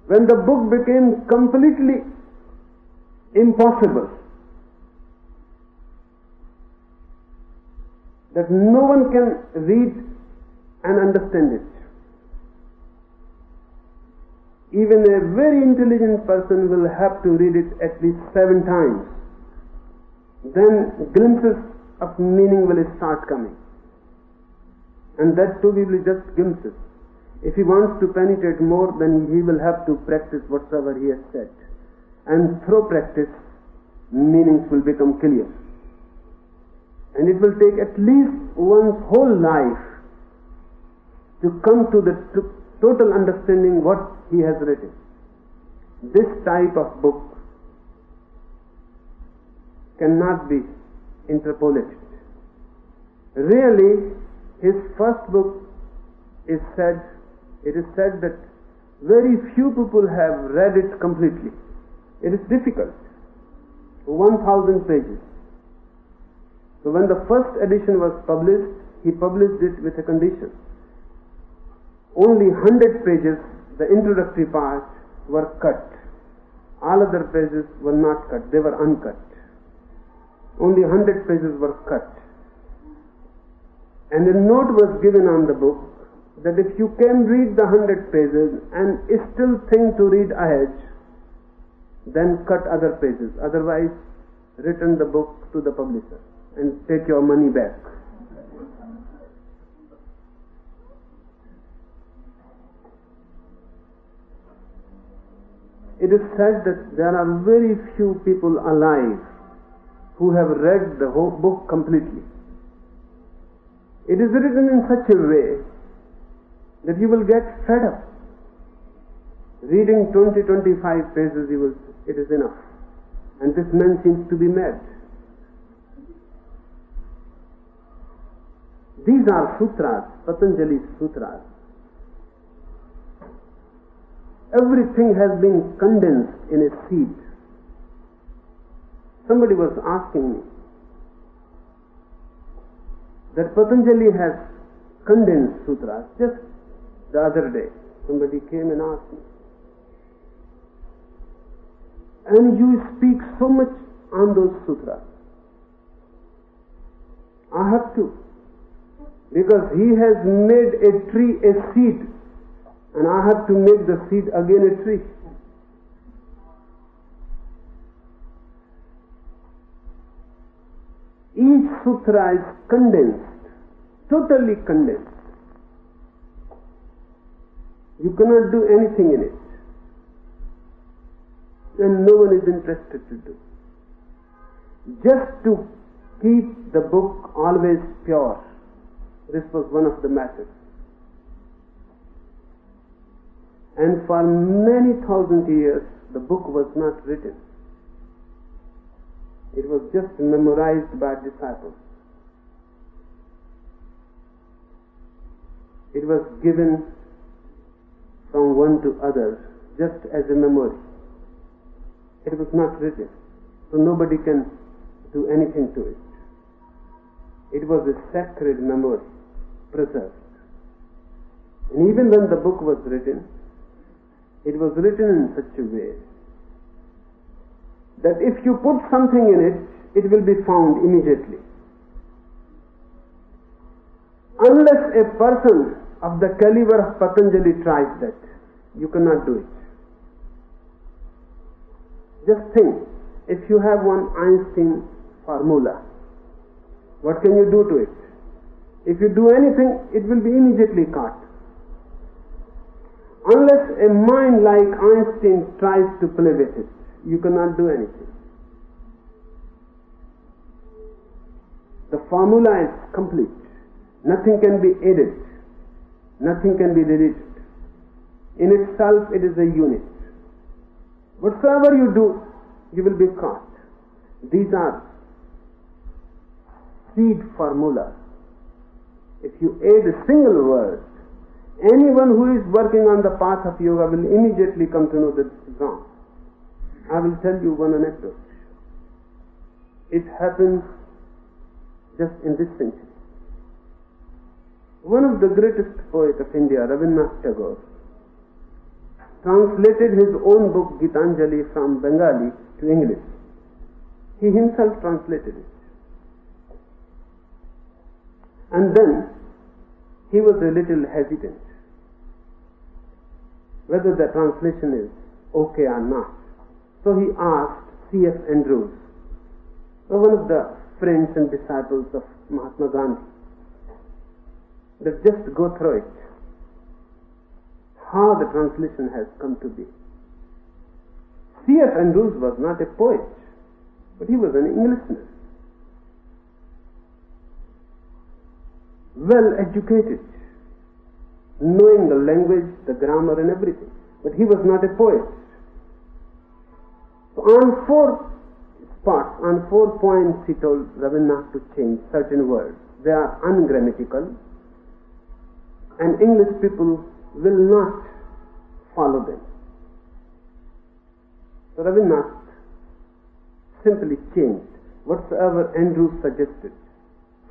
When the book became completely impossible, that no one can read and understand it, even a very intelligent person will have to read it at least 7 times. Then glimpses of meaning will start coming. And that too will be just glimpses. If he wants to penetrate more, then he will have to practice whatsoever he has said. And through practice, meanings will become clear. And it will take at least one's whole life to come to the total understanding what he has written. This type of book cannot be interpolated. Really, his first book it is said that very few people have read it completely. It is difficult. 1,000 pages. So when the first edition was published, he published it with a condition. Only 100 pages, the introductory part, were cut. All other pages were not cut, they were uncut. Only 100 pages were cut. And a note was given on the book that if you can read the 100 pages and still think to read ahead, then cut other pages. Otherwise, return the book to the publisher and take your money back. It is said that there are very few people alive who have read the whole book completely. It is written in such a way that you will get fed up. Reading 20-25 pages, it is enough. And this man seems to be mad. These are sutras, Patanjali's sutras. Everything has been condensed in a seed. Somebody was asking me that Patanjali has condensed sutras. Just the other day, somebody came and asked me, and you speak so much on those sutras. I have to, because he has made a tree a seed, and I have to make the seed again a tree. Each sutra is condensed, totally condensed. You cannot do anything in it, and no one is interested to do. Just to keep the book always pure. This was one of the methods. And for many thousand years, the book was not written. It was just memorized by disciples. It was given from one to other, just as a memory. It was not written, so nobody can do anything to it. It was a sacred memory, preserved. And even when the book was written, it was written in such a way that if you put something in it, it will be found immediately. Unless a person of the caliber of Patanjali tries that, you cannot do it. Just think, if you have one Einstein formula, what can you do to it? If you do anything, it will be immediately caught. Unless a mind like Einstein tries to play with it, you cannot do anything. The formula is complete. Nothing can be added. Nothing can be deleted. In itself, it is a unit. Whatsoever you do, you will be caught. These are seed formulas. If you add a single word, anyone who is working on the path of yoga will immediately come to know that this is wrong. I will tell you one anecdote. It happened just in this century. One of the greatest poets of India, Rabindranath Tagore, translated his own book Gitanjali from Bengali to English. He himself translated it. And then he was a little hesitant whether the translation is okay or not. So he asked C.F. Andrews, one of the friends and disciples of Mahatma Gandhi, that just go through it, how the translation has come to be. C.F. Andrews was not a poet, but he was an Englishman, well educated, knowing the language, the grammar and everything, but he was not a poet. So on 4 spots, on 4 points, he told Rabindranath to change certain words. They are ungrammatical, and English people will not follow them. So Rabindranath simply changed whatsoever Andrews suggested.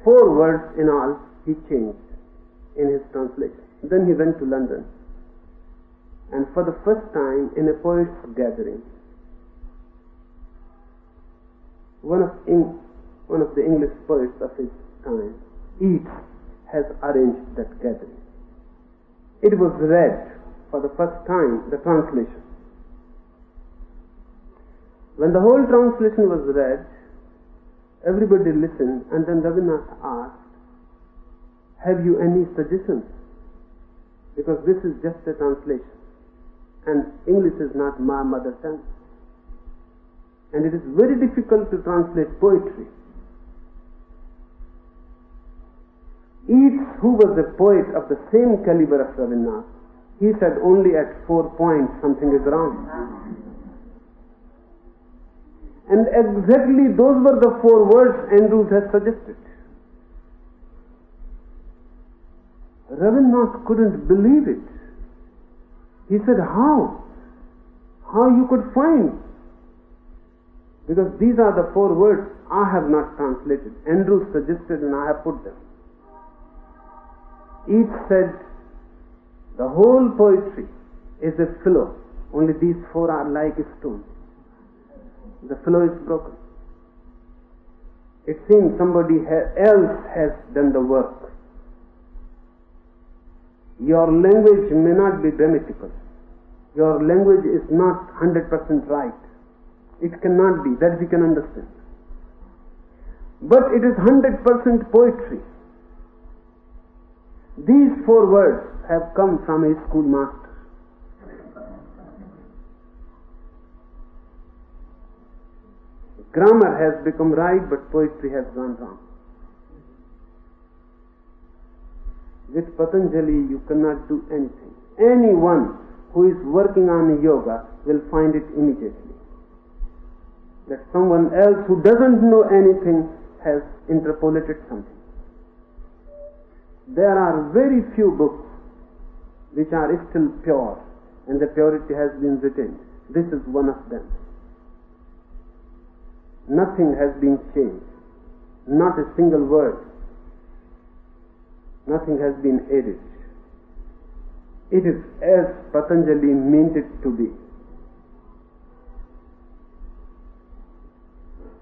4 words in all he changed in his translation. Then he went to London, and for the first time in a poets' gathering, one of the English poets of his time, Yeats, has arranged that gathering. It was read for the first time, the translation. When the whole translation was read, everybody listened, and then Rabindranath asked, "Have you any suggestions? Because this is just a translation, and English is not my mother tongue. And it is very difficult to translate poetry." Yeats, who was a poet of the same caliber of Rabindranath, he said only at 4 points something is wrong. And exactly those were the 4 words Andrews has suggested. Rabindranath couldn't believe it. He said, how? How you could find? Because these are the 4 words I have not translated. Andrews suggested and I have put them. Each said, the whole poetry is a flow. Only these 4 are like a stone. The flow is broken. It seems somebody else has done the work. Your language may not be grammatical. Your language is not 100% right. It cannot be. That we can understand. but it is 100% poetry. These 4 words have come from a schoolmaster. Grammar has become right, but poetry has gone wrong. With Patanjali, you cannot do anything. Anyone who is working on yoga will find it immediately. That someone else who doesn't know anything has interpolated something. There are very few books which are still pure, and the purity has been retained. This is one of them. Nothing has been changed. Not a single word. Nothing has been added. It is as Patanjali meant it to be.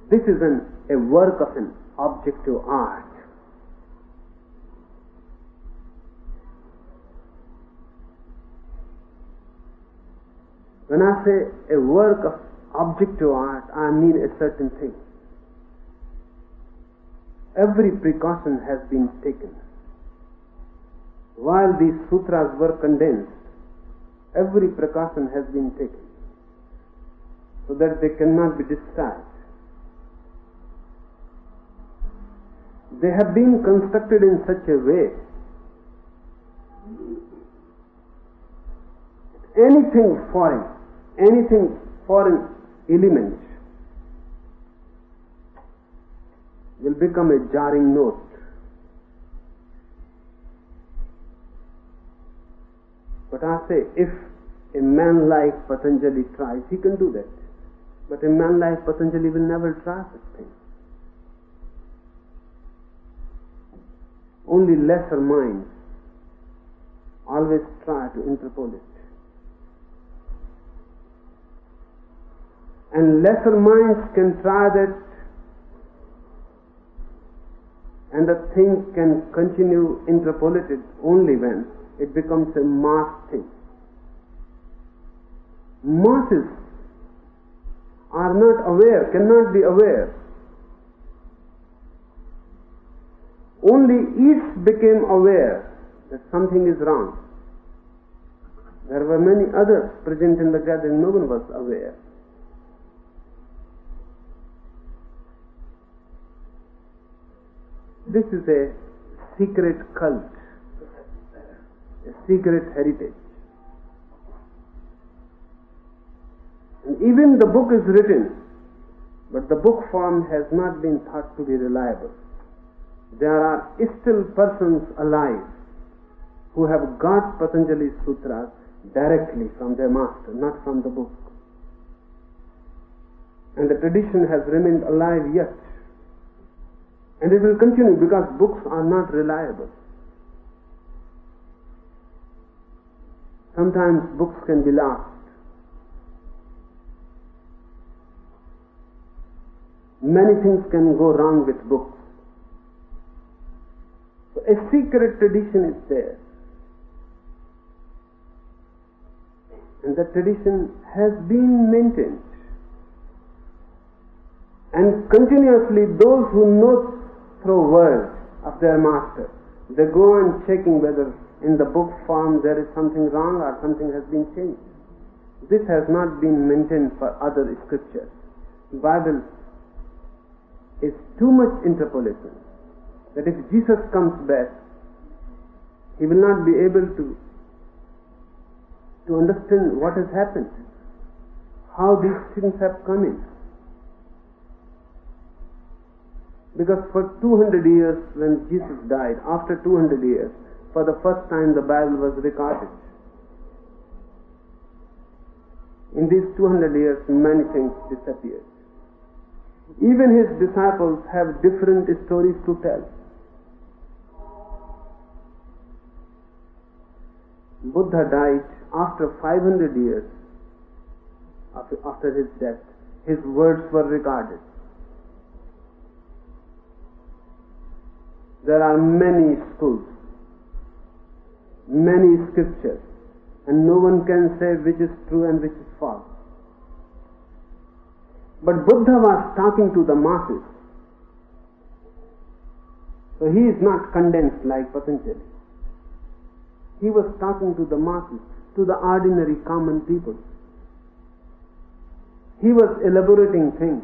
This is a work of an objective art. When I say a work of objective art, I mean a certain thing. Every precaution has been taken. While these sutras were condensed, every precaution has been taken so that they cannot be destroyed. They have been constructed in such a way anything foreign element will become a jarring note. But I say, if a man like Patanjali tries, he can do that. But a man like Patanjali will never try such things. Only lesser minds always try to interpolate. And lesser minds can try that, and the thing can continue interpolated only when it becomes a mass thing. Masses are not aware, cannot be aware. Only each became aware that something is wrong. There were many others present in the gathering, no one was aware. This is a secret cult, a secret heritage. And even the book is written, but the book form has not been thought to be reliable. There are still persons alive who have got Patanjali's sutras directly from their master, not from the book. And the tradition has remained alive yet. And it will continue because books are not reliable. Sometimes books can be lost. Many things can go wrong with books. So a secret tradition is there. And that tradition has been maintained. And continuously those who know through words of their master, they go on checking whether in the book form there is something wrong or something has been changed. This has not been maintained for other scriptures. The Bible is too much interpolation, that if Jesus comes back, he will not be able to understand what has happened, how these things have come in. Because for 200 years when Jesus died, after 200 years, for the first time the Bible was recorded. In these 200 years, many things disappeared. Even his disciples have different stories to tell. Buddha died after 500 years after his death. His words were recorded. There are many schools, many scriptures, and no one can say which is true and which is false. But Buddha was talking to the masses, So he is not condensed like Patanjali. He was talking to the masses, to the ordinary common people. He was elaborating things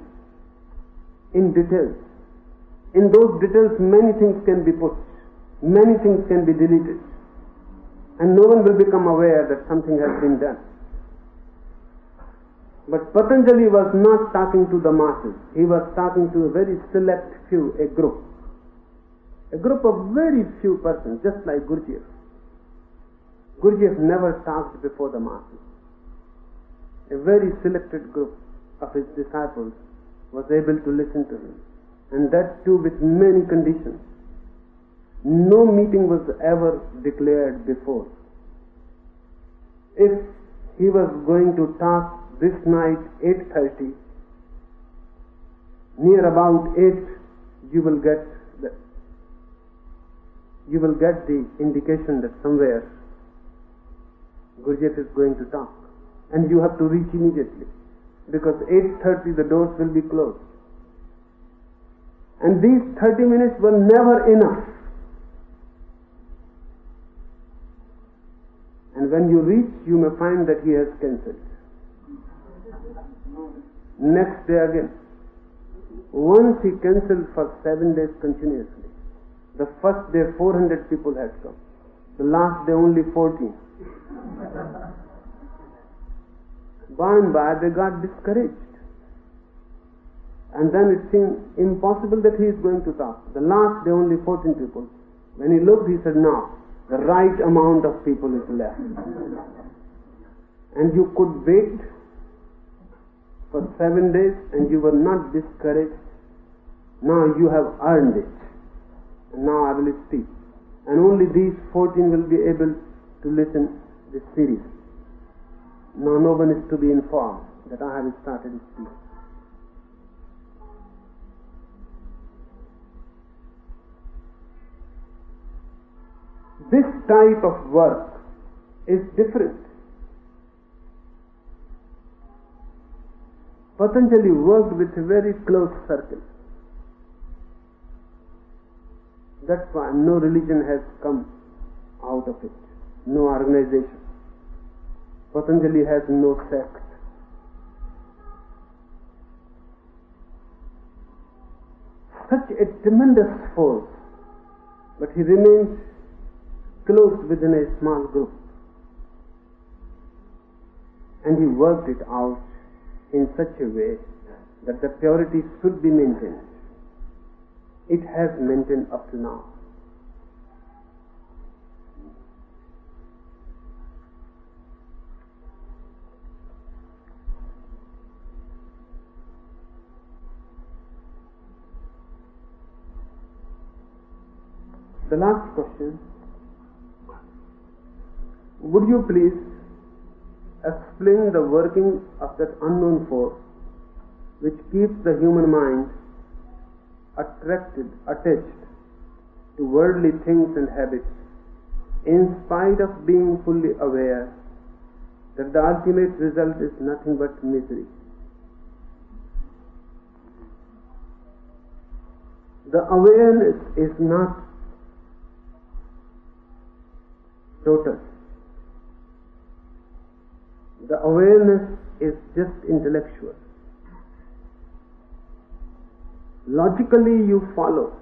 in details. In those details, many things can be put, many things can be deleted, and no one will become aware that something has been done. But Patanjali was not talking to the masses. He was talking to a very select few, a group of very few persons, just like Gurdjieff. Gurdjieff never talked before the masses. A very selected group of his disciples was able to listen to him, and that too with many conditions. No meeting was ever declared before. If he was going to talk this night 8:30, near about 8 you will get the indication that somewhere Gurdjieff is going to talk, and you have to reach immediately, because 8:30 the doors will be closed. And these 30 minutes were never enough. And when you reach, you may find that he has cancelled. Next day again. Once he cancelled for 7 days continuously. The first day 400 people had come. The last day only 14. By and by they got discouraged. And then it seemed impossible that he is going to talk. The last day only 14 people. When he looked, he said, "No, the right amount of people is left." And you could wait for 7 days and you were not discouraged. Now you have earned it. And now I will speak. And only these 14 will be able to listen this series. Now no one is to be informed that I have started speaking. This type of work is different. Patanjali worked with a very close circle. That's why no religion has come out of it, no organization. Patanjali has no sect. Such a tremendous force, but he remained close within a small group. And he worked it out in such a way that the purity should be maintained. It has maintained up to now. The last question. Would you please explain the working of that unknown force which keeps the human mind attached to worldly things and habits, in spite of being fully aware that the ultimate result is nothing but misery? The awareness is not total. The awareness is just intellectual. Logically you follow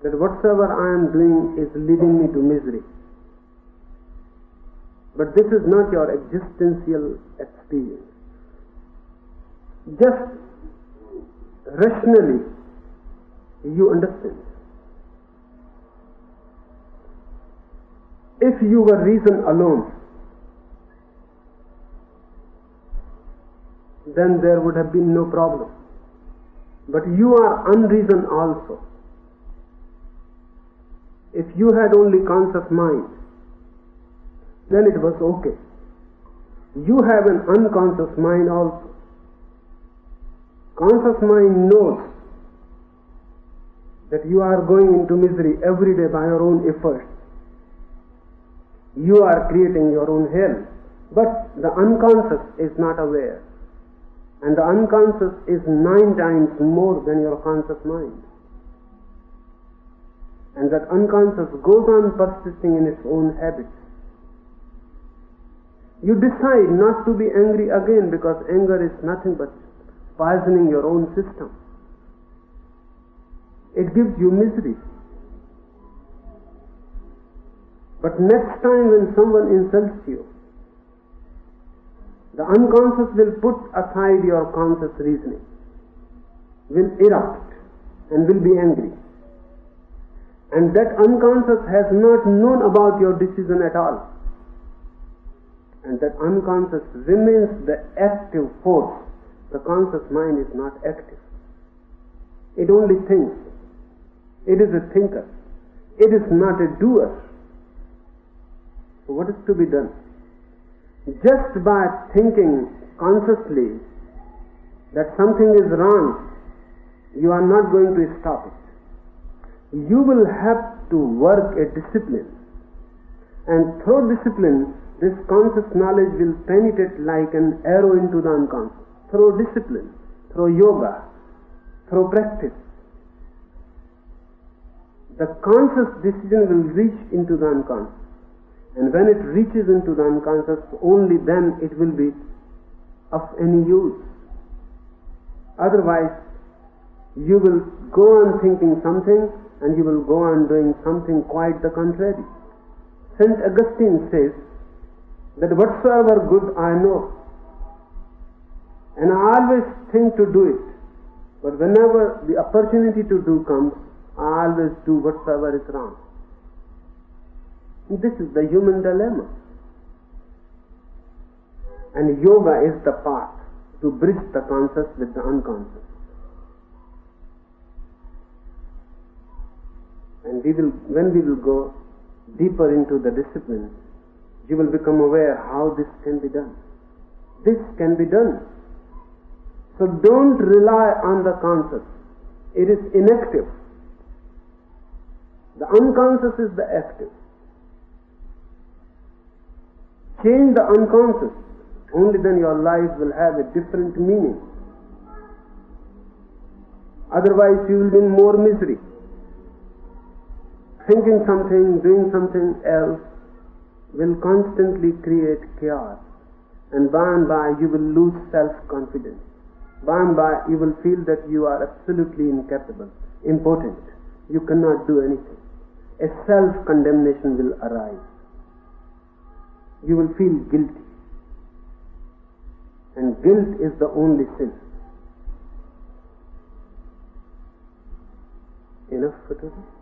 that whatsoever I am doing is leading me to misery. But this is not your existential experience. Just rationally you understand. If you were reason alone, then there would have been no problem. But you are unreason also. If you had only conscious mind, then it was okay. You have an unconscious mind also. Conscious mind knows that you are going into misery every day by your own efforts. You are creating your own hell. But the unconscious is not aware. And the unconscious is 9 times more than your conscious mind. And that unconscious goes on persisting in its own habits. You decide not to be angry again because anger is nothing but poisoning your own system. It gives you misery. But next time when someone insults you, the unconscious will put aside your conscious reasoning, will erupt and will be angry. And that unconscious has not known about your decision at all. And that unconscious remains the active force. The conscious mind is not active. It only thinks. It is a thinker. It is not a doer. So what is to be done? Just by thinking consciously that something is wrong, you are not going to stop it. You will have to work a discipline. And through discipline, this conscious knowledge will penetrate like an arrow into the unconscious. Through discipline, through yoga, through practice. The conscious decision will reach into the unconscious. And when it reaches into the unconscious, only then it will be of any use. Otherwise, you will go on thinking something and you will go on doing something quite the contrary. St. Augustine says that whatsoever good I know, and I always think to do it, but whenever the opportunity to do comes, I always do whatsoever is wrong. This is the human dilemma. And yoga is the path to bridge the conscious with the unconscious. And when we will go deeper into the discipline, you will become aware how this can be done. This can be done. So don't rely on the conscious. It is inactive. The unconscious is the active. Change the unconscious. Only then your life will have a different meaning. Otherwise you will be in more misery. Thinking something, doing something else will constantly create chaos. And by you will lose self-confidence. By you will feel that you are absolutely incapable, impotent. You cannot do anything. A self-condemnation will arise. You will feel guilty. And guilt is the only sin. Enough for today?